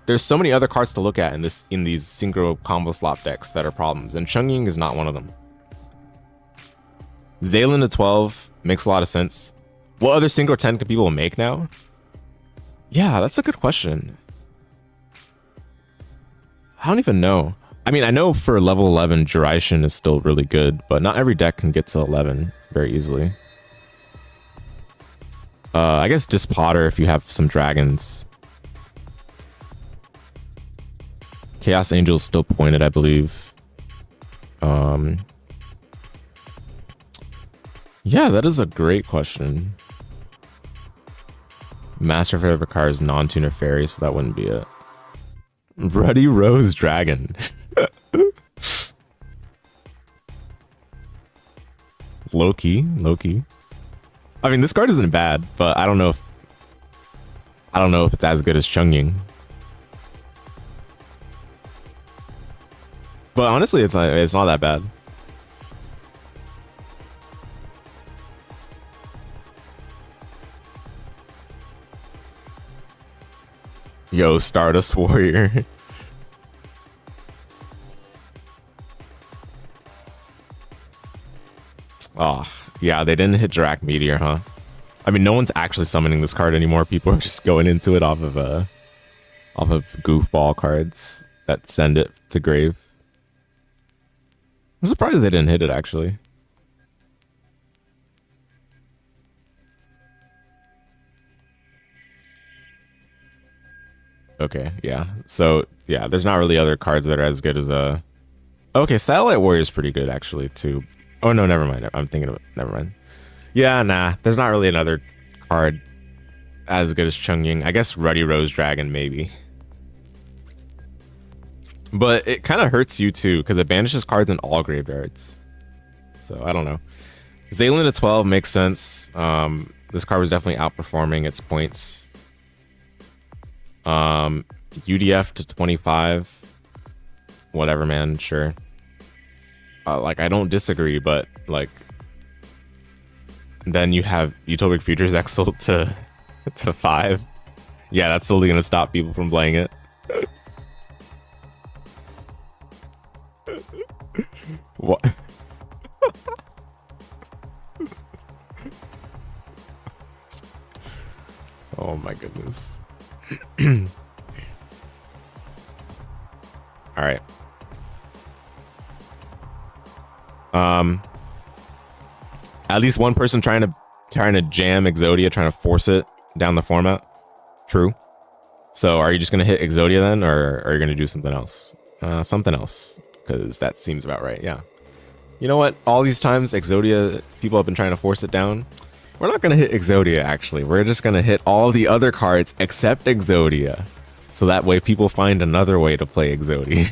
There's so many other cards to look at in these synchro combo slop decks that are problems, and Chungying is not one of them. Zaylin to 12 makes a lot of sense. What other synchro 10 can people make now? Yeah, that's a good question. I don't even know. I mean, I know for level 11, Duration is still really good, but not every deck can get to 11 very easily. I guess Dispotter if you have some dragons. Chaos Angel is still pointed, I believe. Yeah, that is a great question. Master Fair requires non-tuner fairy, so that wouldn't be it. Ruddy Rose Dragon. Low-key. I mean, this card isn't bad, but I don't know if it's as good as Chungying. But honestly, it's not that bad. Yo, Stardust Warrior. Oh, yeah, they didn't hit Dirac Meteor, huh? I mean, no one's actually summoning this card anymore. People are just going into it off of goofball cards that send it to grave. I'm surprised they didn't hit it, actually. Okay, yeah. So, yeah, there's not really other cards that are as good as Okay, Satellite Warrior is pretty good, actually, too. Oh, no, never mind. I'm thinking of it. Never mind. Yeah, nah. There's not really another card as good as Chungying. I guess Ruddy Rose Dragon, maybe. But it kind of hurts you, too, because it banishes cards in all graveyards. So, I don't know. Zaylin to 12 makes sense. This card was definitely outperforming its points. UDF to 25. Whatever, man. Sure. Like, I don't disagree, but, like... Then you have Utopic Futures Exalt to 5. Yeah, that's totally going to stop people from playing it. What? Oh my goodness. At least one person trying to jam Exodia, trying to force it down the format. True. So are you just gonna hit Exodia then, or are you gonna do something else? Something else, because that seems about right. Yeah. You know what? All these times Exodia people have been trying to force it down. We're not gonna hit Exodia. Actually, we're just gonna hit all the other cards except Exodia, so that way people find another way to play Exodia.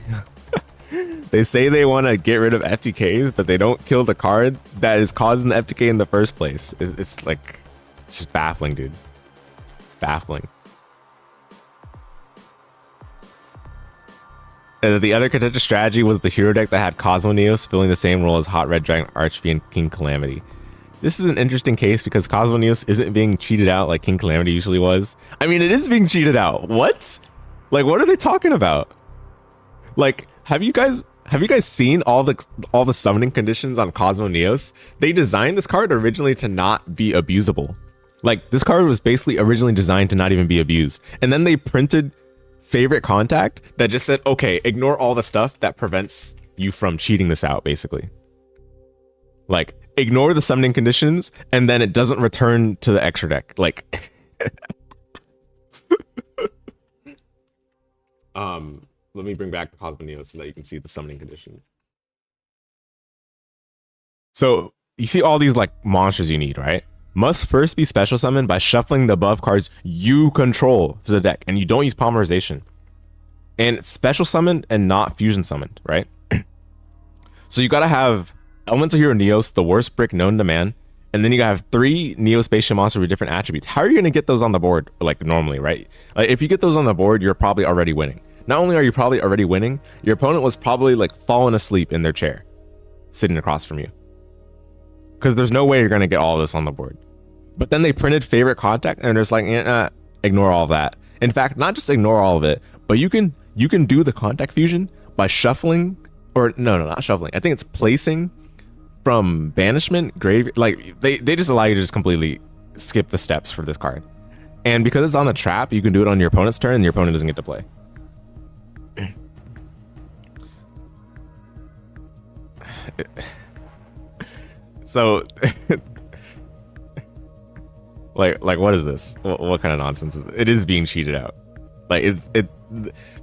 They say they want to get rid of FTKs, but they don't kill the card that is causing the FTK in the first place. It's like, it's just baffling, dude. Baffling. And the other contentious strategy was the hero deck that had Cosmo Neos filling the same role as Hot Red Dragon, Archfiend, and King Calamity. This is an interesting case because Cosmo Neos isn't being cheated out like King Calamity usually was. I mean, it is being cheated out. What? Like, what are they talking about? Like, have you guys seen all the summoning conditions on Cosmo Neos? They designed this card originally to not be abusable. Like, this card was basically originally designed to not even be abused. And then they printed favorite contact that just said, okay, ignore all the stuff that prevents you from cheating this out, basically. Like, ignore the summoning conditions, and then it doesn't return to the extra deck. Like, let me bring back the Cosmo Neos so that you can see the summoning condition. So you see all these like monsters you need, right? Must first be special summoned by shuffling the above cards you control to the deck, and you don't use polymerization. And it's special summoned and not fusion summoned, right? So you gotta have Elemental Hero Neos, the worst brick known to man, and then you gotta have 3 Neo Spatial monsters with different attributes. How are you gonna get those on the board like normally, right? Like, if you get those on the board, you're probably already winning. Not only are you probably already winning, your opponent was probably like falling asleep in their chair, sitting across from you. Because there's no way you're gonna get all this on the board. But then they printed favorite contact, and there's like, ignore all of that. In fact, not just ignore all of it, but you can do the contact fusion by shuffling, or no, not shuffling. I think it's placing from banishment, grave. Like they just allow you to just completely skip the steps for this card. And because it's on the trap, you can do it on your opponent's turn, and your opponent doesn't get to play. So like what is this? What kind of nonsense is it? It is being cheated out. Like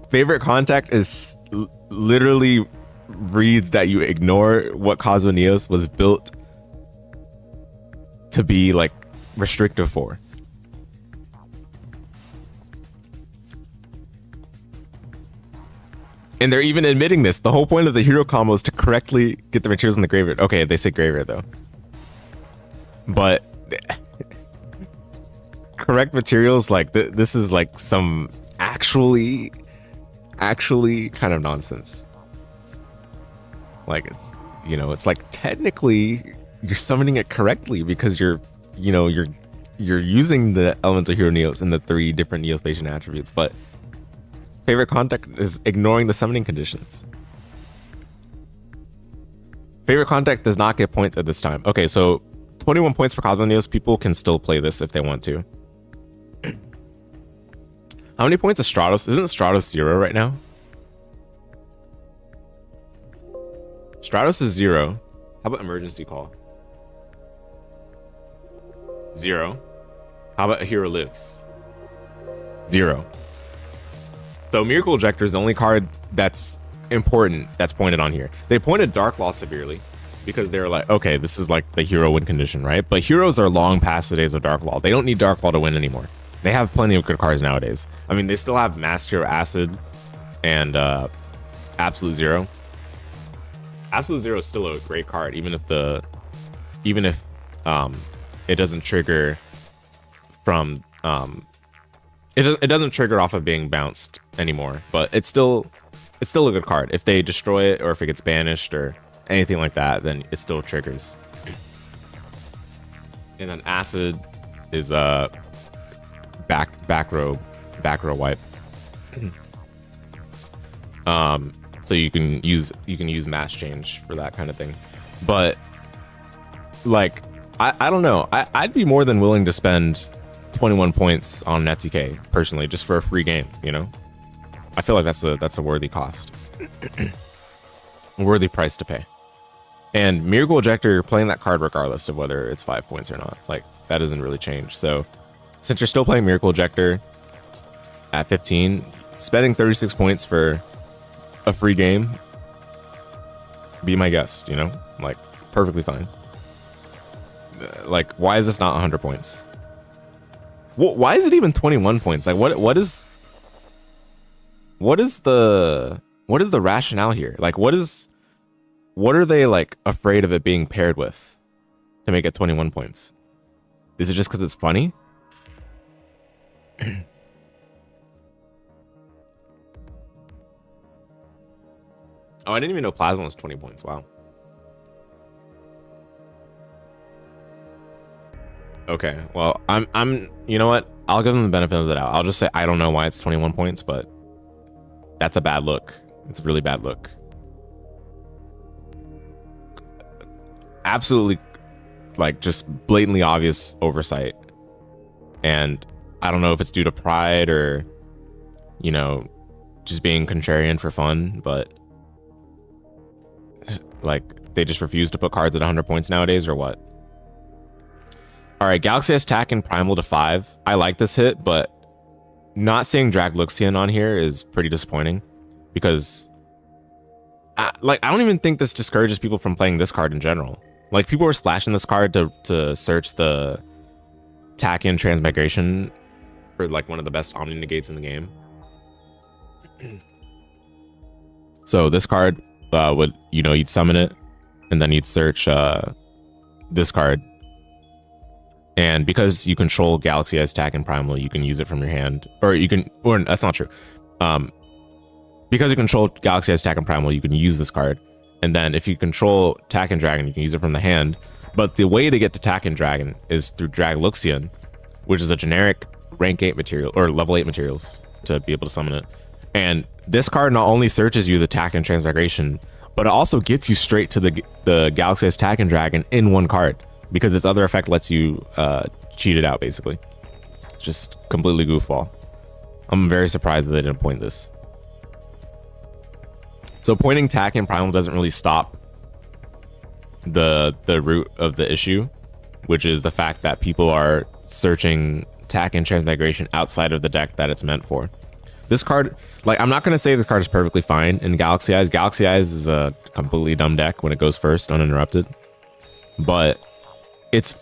favorite contact is literally reads that you ignore what Cosmo Neos was built to be like restrictive for. And they're even admitting this. The whole point of the hero combo is to correctly get the materials in the graveyard. Okay, they say graveyard though. But correct materials, like this is like some actually kind of nonsense. Like, it's, you know, it's like technically you're summoning it correctly because you're using the Elemental Hero Neos and the 3 different Neospatial attributes, but favorite contact is ignoring the summoning conditions. Favorite contact does not get points at this time. Okay, so 21 points for Cosmo Neos. People can still play this if they want to. How many points is Stratos? Isn't Stratos 0 right now? Stratos is 0. How about Emergency Call? 0. How about A Hero Lives? 0. So Miracle Ejector is the only card that's important that's pointed on here. They pointed Dark Law severely because they're like, okay, this is like the hero win condition, right? But heroes are long past the days of Dark Law. They don't need Dark Law to win anymore. They have plenty of good cards nowadays. I mean, they still have Master Hero Acid and Absolute Zero. Absolute Zero is still a great card, even if it doesn't trigger from it doesn't trigger off of being bounced anymore, but it's still a good card. If they destroy it or if it gets banished or anything like that, then it still triggers. And then Acid is back row wipe. So you can use mass change for that kind of thing. But like I don't know. I'd be more than willing to spend 21 points on an FTK personally, just for a free game, you know? I feel like that's a worthy cost. A worthy price to pay. And Miracle Ejector, you're playing that card regardless of whether it's 5 points or not. Like, that doesn't really change. So, since you're still playing Miracle Ejector at 15, spending 36 points for a free game, be my guest, you know? Like, perfectly fine. Like, why is this not 100 points? Why is it even 21 points? Like, what is the rationale here? Like, what are they like afraid of it being paired with to make it 21 points? Is it just because it's funny? Oh, I didn't even know Plasma was 20 points. Wow. Okay, well, I'm you know what? I'll give them the benefit of the doubt. I'll just say I don't know why it's 21 points, but that's a bad look. It's a really bad look. Absolutely, like, just blatantly obvious oversight. And I don't know if it's due to pride or, you know, just being contrarian for fun, but like, they just refuse to put cards at 100 points nowadays or what? All right, Galaxy has Tack and Primal to 5. I like this hit, but not seeing Dragluxian on here is pretty disappointing because I don't even think this discourages people from playing this card in general. Like, people were splashing this card to search the Tack and Transmigration for like one of the best Omni Negates in the game. So this card would, you know, you'd summon it and then you'd search this card. And because you control Galaxy Eyes, Tack, and Primal, you can use it from your hand. Or that's not true. Because you control Galaxy Eyes, Tack, and Primal, you can use this card. And then if you control Tack and Dragon, you can use it from the hand. But the way to get to Tack and Dragon is through Dragluxian, which is a generic rank 8 material, or level 8 materials, to be able to summon it. And this card not only searches you the Tack and Transmigration, but it also gets you straight to the Galaxy Eyes, Tack, and Dragon in one card, because its other effect lets you cheat it out, basically. It's just completely goofball. I'm very surprised that they didn't point this. So pointing Tack and Primal doesn't really stop the root of the issue, which is the fact that people are searching Tack and Transmigration outside of the deck that it's meant for. This card, like, I'm not going to say this card is perfectly fine in Galaxy Eyes. Galaxy Eyes is a completely dumb deck when it goes first, uninterrupted. But it's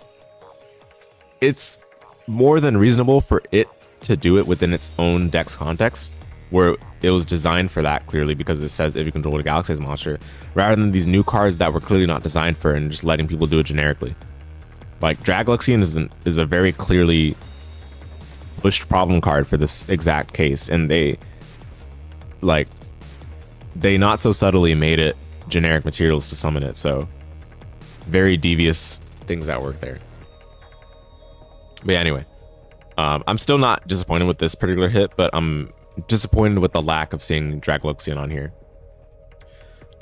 more than reasonable for it to do it within its own deck's context, where it was designed for that, clearly, because it says if you control a Galaxy Eyes monster, rather than these new cards that were clearly not designed for it and just letting people do it generically. Like, Dragluxian is a very clearly pushed problem card for this exact case, and they not so subtly made it generic materials to summon it. So very devious things at work there. But yeah, anyway, I'm still not disappointed with this particular hit, but I'm disappointed with the lack of seeing Dragluxian on here.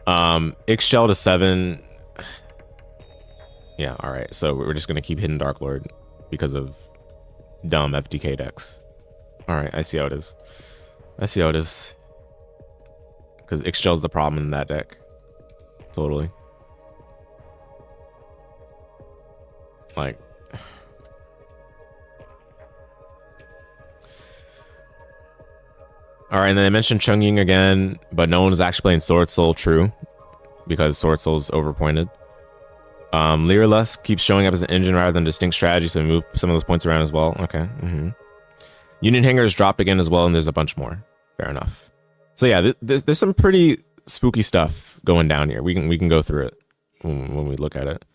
Yugioh to 7. Yeah, all right. So we're just gonna keep hitting Dark Lord because of dumb FDK decks. All right, I see how it is. I see how it is. Because Yugioh's the problem in that deck. Totally. Like, all right, and then I mentioned Chungying again, but no one is actually playing Sword Soul. True, because Sword Soul's overpointed. Lyralus keeps showing up as an engine rather than distinct strategy, so we move some of those points around as well. Okay. Union Hangers dropped again as well, and there's a bunch more. Fair enough. So yeah, there's some pretty spooky stuff going down here. We can go through it when we look at it.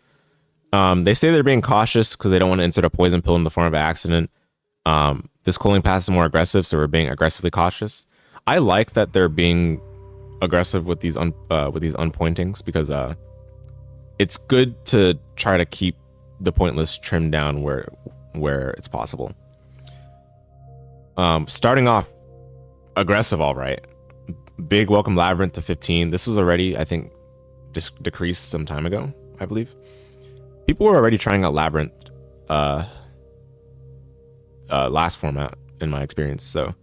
They say they're being cautious because they don't want to insert a poison pill in the form of an accident. This cooling path is more aggressive, so we're being aggressively cautious. I like that they're being aggressive with these unpointings, because it's good to try to keep the pointless trimmed down where it's possible. Starting off aggressive, all right. Big Welcome Labyrinth to 15. This was already, I think, just decreased some time ago, I believe. People were already trying out Labyrinth last format, in my experience. So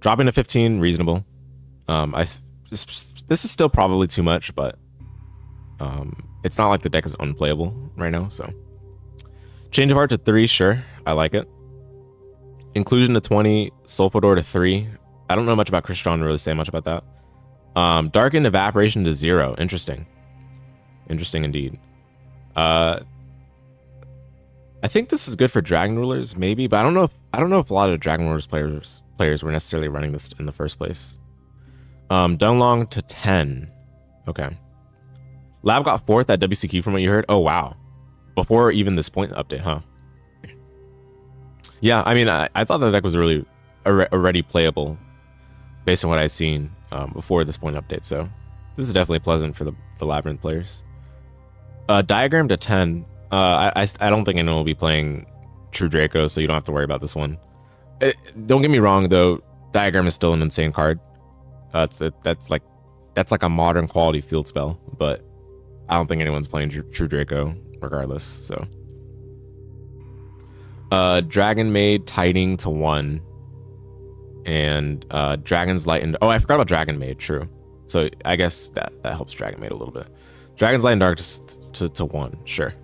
dropping to 15, reasonable. This is still probably too much, but it's not like the deck is unplayable right now, so. Change of Heart to 3, sure. I like it. Inclusion to 20, Soulful Door to 3. I don't know much about Christian to really say much about that. Darkened Evaporation to 0. Interesting. Interesting indeed. I think this is good for Dragon Rulers, maybe, but I don't know if a lot of Dragon Rulers players were necessarily running this in the first place. Dunlong to 10. Okay. Lab got 4th at WCQ from what you heard. Oh wow. Before even this point update, huh? Yeah, I mean, I thought the deck was really already playable based on what I've seen before this point update, so this is definitely pleasant for the Labyrinth players. Diagram to 10. I don't think anyone will be playing True Draco, so you don't have to worry about this one. Don't get me wrong, though. Diagram is still an insane card. That's like a modern quality field spell, but I don't think anyone's playing True Draco regardless. So, Dragon Maid Tiding to 1, and Dragon's Light and I forgot about Dragon Maid. True. So I guess that helps Dragon Maid a little bit. Dragon's Light and Dark to 1, sure.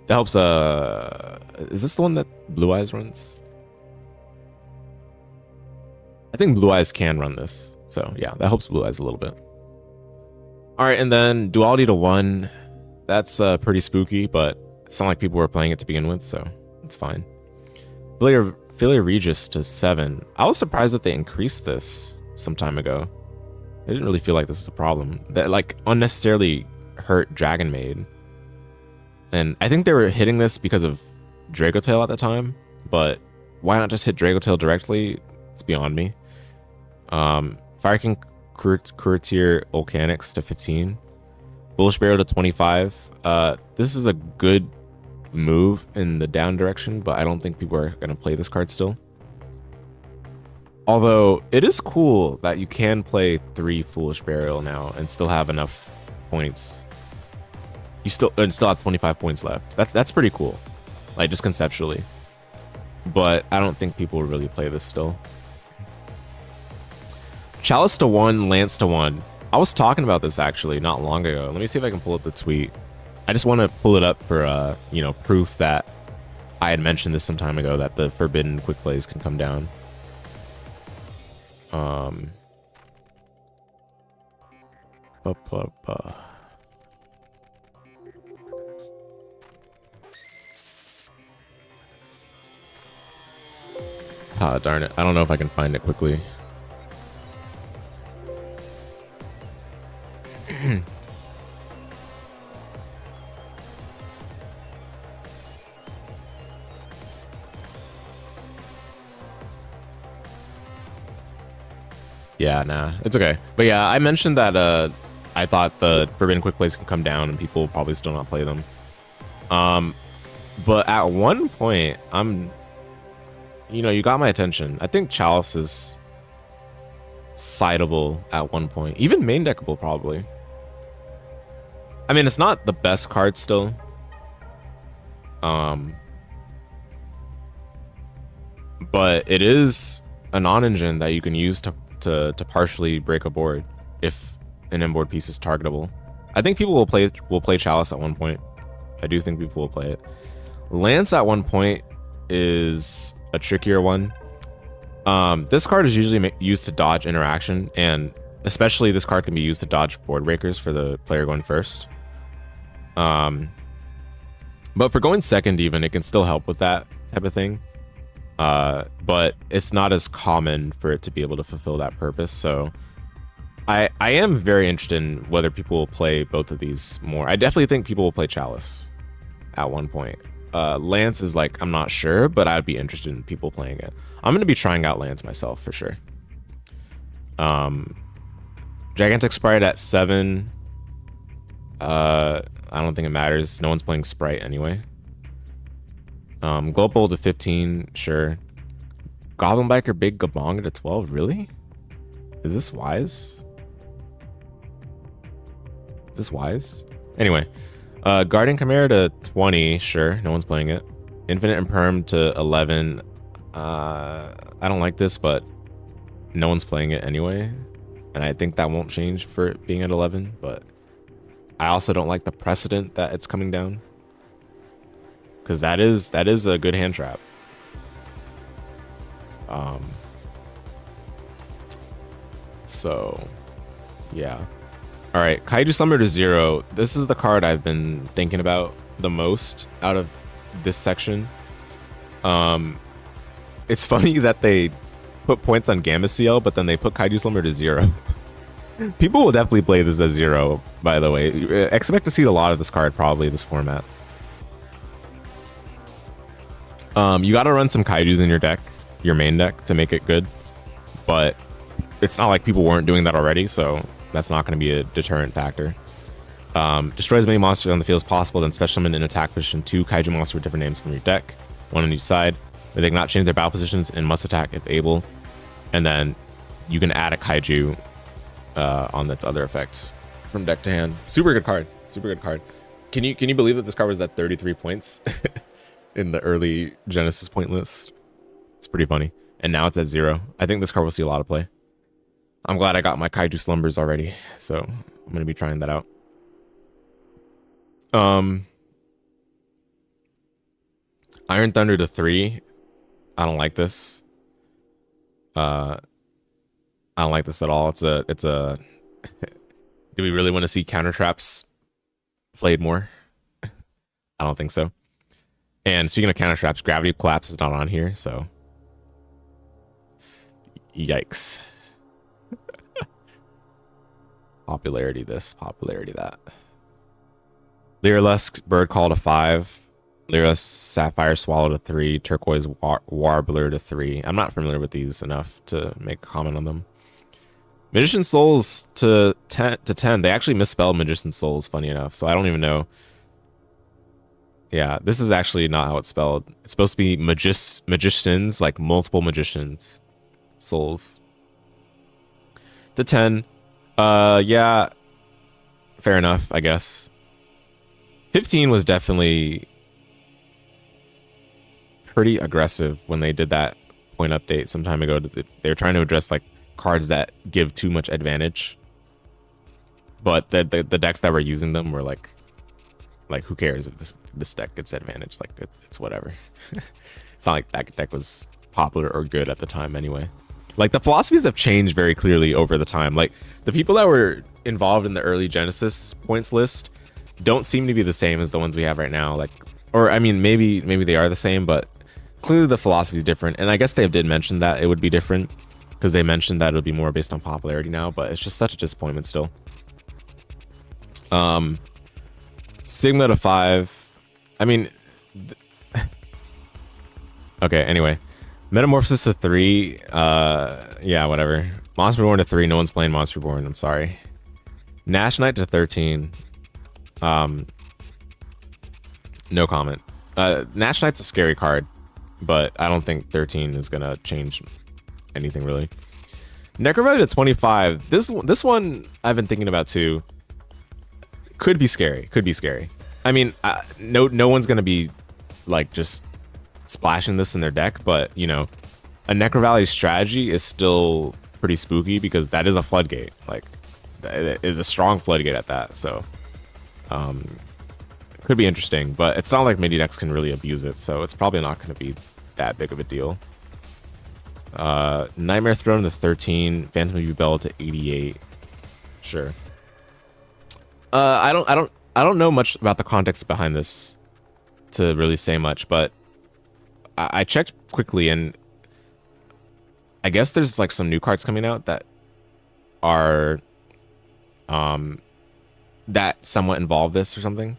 That helps. Is this the one that Blue Eyes runs? I think Blue Eyes can run this. So yeah, that helps Blue Eyes a little bit. All right, and then Duality to 1. That's pretty spooky, but it's not like people were playing it to begin with, so it's fine. Failure Regis to 7. I was surprised that they increased this some time ago. I didn't really feel like this was a problem. That like unnecessarily hurt Dragon Maid. And I think they were hitting this because of Draco Tail at the time, but why not just hit Draco Tail directly? It's beyond me. Fire King Courtier Volcanics to 15. Bullish Barrel to 25. This is a good move in the down direction, but I don't think people are going to play this card still. Although it is cool that you can play 3 Foolish Burial now and still have enough points. You still have 25 points left. That's pretty cool, like just conceptually. But I don't think people will really play this still. Chalice to 1, Lance to 1. I was talking about this actually not long ago. Let me see if I can pull up the tweet. I just want to pull it up for proof that I had mentioned this some time ago, that the forbidden quick plays can come down. Ah, darn it. I don't know if I can find it quickly. Yeah, nah, it's okay. But yeah, I mentioned that I thought the forbidden quick plays can come down and people will probably still not play them. But at one point, you got my attention. I think Chalice is sideable at one point, even main deckable probably. I mean, it's not the best card still. But it is a non-engine that you can use to partially break a board if an inboard piece is targetable. I think people will play Chalice at one point. I do think people will play it. Lance at one point is a trickier one. This card is usually used to dodge interaction, and especially this card can be used to dodge board breakers for the player going first. But for going second even, it can still help with that type of thing. But it's not as common for it to be able to fulfill that purpose. So I am very interested in whether people will play both of these more. I definitely think people will play Chalice at one point. Lance is like, I'm not sure, but I'd be interested in people playing it. I'm going to be trying out Lance myself for sure. Gigantic Sprite at 7. I don't think it matters. No one's playing Sprite anyway. Global to 15, sure. Goblin Biker Big Gabonga to 12, really? Is this wise? Is this wise? Anyway, Guardian Chimera to 20, sure. No one's playing it. Infinite Imperm to 11. I don't like this, but no one's playing it anyway. And I think that won't change for it being at 11, but I also don't like the precedent that it's coming down, because that is a good hand trap. So yeah. All right, Kaiju Slumber to 0. This is the card I've been thinking about the most out of this section. It's funny that they put points on Gamma CL, but then they put Kaiju Slumber to 0. People will definitely play this as 0, by the way. Expect to see a lot of this card probably in this format. You gotta run some Kaijus in your deck, your main deck, to make it good. But it's not like people weren't doing that already, so that's not going to be a deterrent factor. Destroy as many monsters on the field as possible, then special summon in attack position 2 Kaiju monsters with different names from your deck, 1 on each side. But they cannot change their battle positions and must attack if able. And then you can add a Kaiju on its other effect from deck to hand. Super good card. Super good card. Can you believe that this card was at 33 points in the early Genesis point list? It's pretty funny. And now it's at 0. I think this card will see a lot of play. I'm glad I got my Kaiju Slumbers already, so I'm going to be trying that out. Iron Thunder to 3. I don't like this. I don't like this at all. It's a do we really want to see counter traps played more? I don't think so. And speaking of counter traps, Gravity Collapse is not on here, so yikes. Popularity this, popularity that. Lyrilusk Bird Call to 5. Lyrilusk Sapphire Swallow to 3. Turquoise Warbler to 3. I'm not familiar with these enough to make a comment on them. Magician Souls to 10. They actually misspelled Magician Souls, funny enough, so I don't even know. Yeah, this is actually not how it's spelled. It's supposed to be magicians, like multiple magicians. Souls. To 10. Yeah, fair enough, I guess. 15 was definitely pretty aggressive when they did that point update some time ago. They were trying to address like cards that give too much advantage, but the decks that were using them were like who cares if this deck gets advantage? Like it's whatever. It's not like that deck was popular or good at the time anyway. Like the philosophies have changed very clearly over the time. Like the people that were involved in the early Genesis points list don't seem to be the same as the ones we have right now. Like, or I mean, maybe they are the same, but clearly the philosophy is different. And I guess they did mention that it would be different because they mentioned that it would be more based on popularity now, but it's just such a disappointment still. Sigma to 5. I mean, okay, anyway. Metamorphosis to 3. Yeah, whatever. Monster Reborn to 3. No one's playing Monster Reborn. I'm sorry. Nash Knight to 13. No comment. Nash Knight's a scary card, but I don't think 13 is gonna change anything really. Necrovalley to 25. This one I've been thinking about too. Could be scary. Could be scary. I mean, no one's gonna be like just splashing this in their deck, but you know, a Necrovalley strategy is still pretty spooky because that is a floodgate. Like, it is a strong floodgate at that. So, could be interesting, but it's not like midi decks can really abuse it, so it's probably not going to be that big of a deal. Nightmare Throne to 13, Phantom of Bell to 88. Sure. I don't know much about the context behind this to really say much, but I checked quickly and I guess there's like some new cards coming out that are that somewhat involve this or something.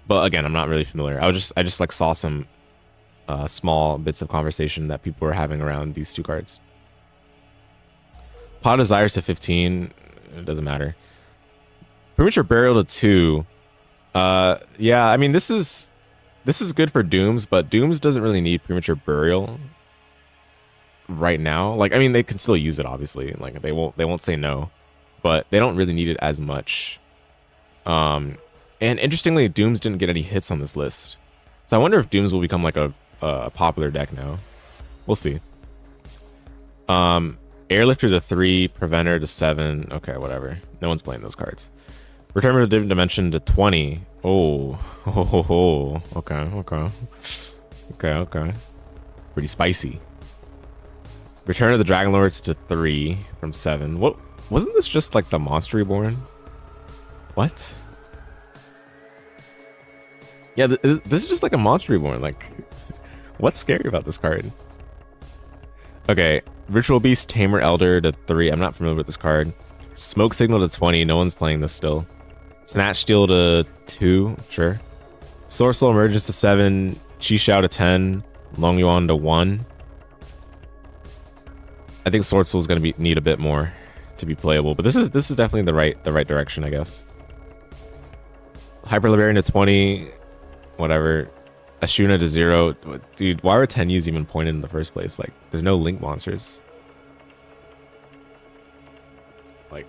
But again, I'm not really familiar. I just like saw some small bits of conversation that people were having around these two cards. Pot of Desires to 15. It doesn't matter. Premature Burial to 2. Yeah, I mean this is good for Dooms, but Dooms doesn't really need Premature Burial right now. Like, I mean, they can still use it, obviously. Like, they won't say no, but they don't really need it as much. And interestingly, Dooms didn't get any hits on this list, so I wonder if Dooms will become like a popular deck now. We'll see. Airlifter to 3, Preventer to 7. Okay, whatever. No one's playing those cards. Return to the different dimension to 20. Oh. Oh. Okay. Okay. Pretty spicy. Return of the Dragon Lords to 3 from 7. What? Wasn't this just like the Monster Reborn? What? Yeah, this is just like a Monster Reborn. Like, what's scary about this card? Okay, Ritual Beast, Tamer Elder to 3. I'm not familiar with this card. Smoke Signal to 20. No one's playing this still. Snatch Steel to 2. Sure. Sorcerer Emergence to 7. Chi Xiao to 10. Long Yuan to 1. I think Sword Soul is going to need a bit more to be playable, but this is definitely the right direction, I guess. Hyper Liberian to 20. Whatever. Ashuna to 0. Dude, why were 10Us even pointed in the first place? Like, there's no Link monsters. Like,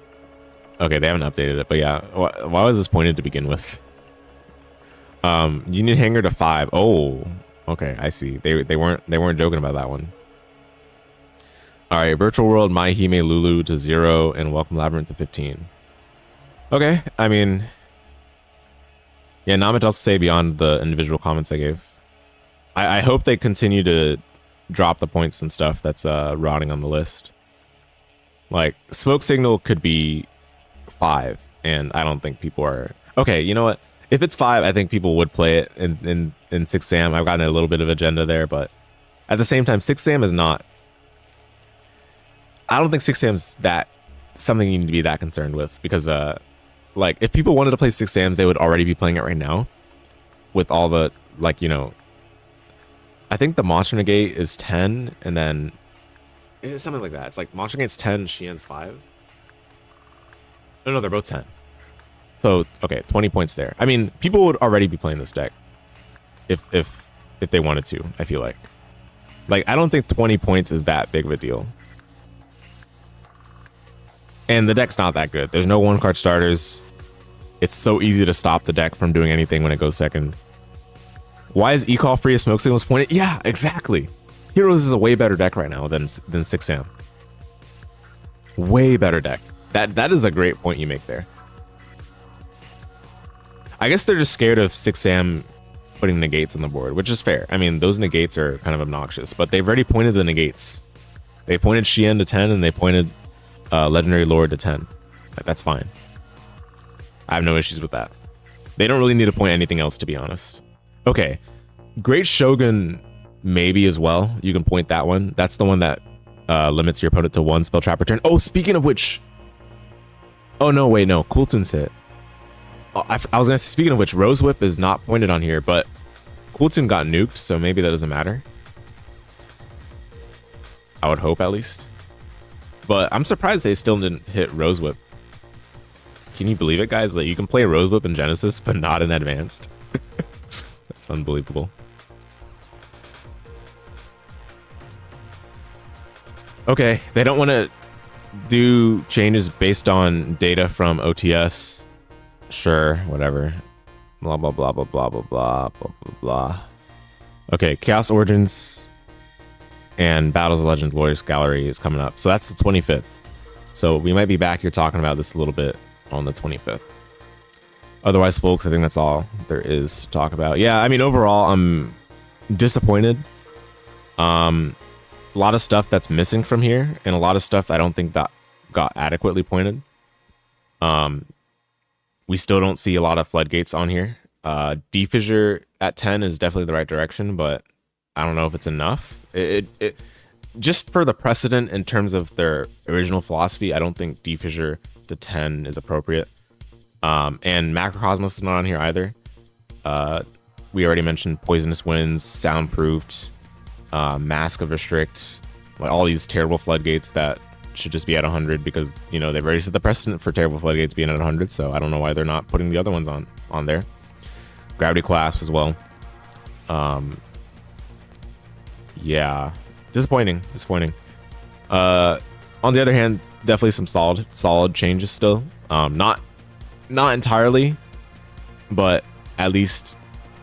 okay, they haven't updated it, but yeah, why was this pointed to begin with? Union Hanger to 5. Oh, okay, I see. They weren't joking about that one. All right, Virtual World, My Hime Lulu to 0, and Welcome Labyrinth to 15. Okay, I mean, yeah, not much else to say beyond the individual comments I gave. I hope they continue to drop the points and stuff that's rotting on the list. Like, Smoke Signal could be 5, and I don't think people are... Okay, you know what? If it's 5, I think people would play it in 6 Sam. I've gotten a little bit of agenda there, but at the same time, 6 Sam is not... I don't think 6 Sam's that something you need to be that concerned with, because like, if people wanted to play 6 Sams, they would already be playing it right now with all the, like, you know, I think the Monster Negate is 10, and then it's something like that. It's like Monster Negate's 10, Xian's 5. No, they're both 10. So, okay, 20 points there. I mean, people would already be playing this deck if they wanted to, I feel like. Like, I don't think 20 points is that big of a deal. And the deck's not that good. There's no 1-card starters. It's so easy to stop the deck from doing anything when it goes second. Why is E-Call free if Smoke Signal's pointed? Yeah, exactly. Heroes is a way better deck right now than 6 Sam. Way better deck. That is a great point you make there. I guess they're just scared of 6 Sam putting negates on the board, which is fair. I mean, those negates are kind of obnoxious, but they've already pointed the negates. They pointed Xian to 10, and they pointed Legendary Lord to 10. That's fine. I have no issues with that. They don't really need to point anything else, to be honest. Okay, Great Shogun maybe as well. You can point that one. That's the one that limits your opponent to 1 spell trap return. Oh, speaking of which, oh no, wait, no, Cooltoon's hit. Oh, I was gonna say, speaking of which, Rose Whip is not pointed on here, but Cooltoon got nuked, so maybe that doesn't matter. I would hope, at least. But I'm surprised they still didn't hit Rose Whip. Can you believe it, guys? Like, you can play Rose Whip in Genesis, but not in Advanced. That's unbelievable. Okay, they don't want to do changes based on data from OTS. Sure, whatever. Blah, blah, blah, blah, blah, blah, blah, blah, blah, blah. Okay, Chaos Origins and Battles of Legend Glorious Gallery is coming up. So that's the 25th. So we might be back here talking about this a little bit on the 25th. Otherwise, folks, I think that's all there is to talk about. Yeah, I mean, overall, I'm disappointed. A lot of stuff that's missing from here, and a lot of stuff I don't think that got adequately pointed. We still don't see a lot of floodgates on here. D-Fissure at 10 is definitely the right direction, but I don't know if it's enough. It just for the precedent in terms of their original philosophy, I don't think D-Fissure to 10 is appropriate. And Macrocosmos is not on here either. We already mentioned Poisonous Winds, Soundproofed, Mask of Restrict, like all these terrible floodgates that should just be at 100 because, you know, they've already set the precedent for terrible floodgates being at 100, so I don't know why they're not putting the other ones on there. Gravity Clasp as well. Yeah, disappointing. On the other hand, definitely some solid changes still. Not entirely, but at least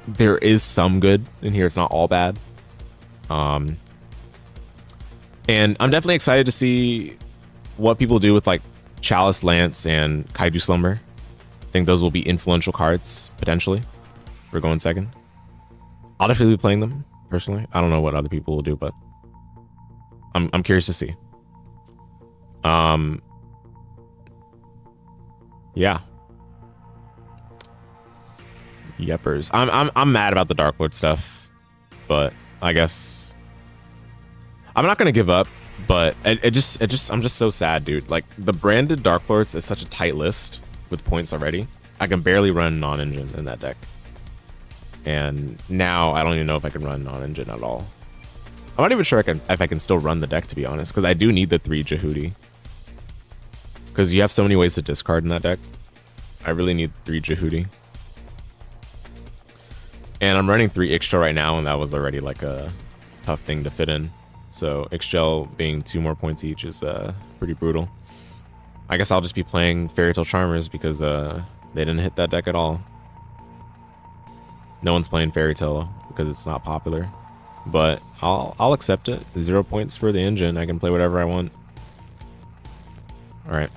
there is some good in here. It's not all bad. And I'm definitely excited to see what people do with like Chalice Lance and Kaiju Slumber. I think those will be influential cards, potentially, for going second. I'll definitely be playing them, personally. I don't know what other people will do, but I'm curious to see. Yeah. Yepers. I'm mad about the Dark Lord stuff, but I guess I'm not gonna give up. But I'm just so sad, dude. Like, the branded Dark Lords is such a tight list with points already. I can barely run non-engine in that deck, and now I don't even know if I can run non-engine at all. I'm not even sure if I can still run the deck, to be honest, because I do need the 3 Jehudi. Because you have so many ways to discard in that deck. I really need 3 Jehudi. And I'm running 3 Yugioh right now, and that was already like a tough thing to fit in. So Yugioh being 2 more points each is pretty brutal. I guess I'll just be playing Fairy Tale Charmers because they didn't hit that deck at all. No one's playing Fairy Tale because it's not popular. But I'll accept it. 0 points for the engine. I can play whatever I want. Alright.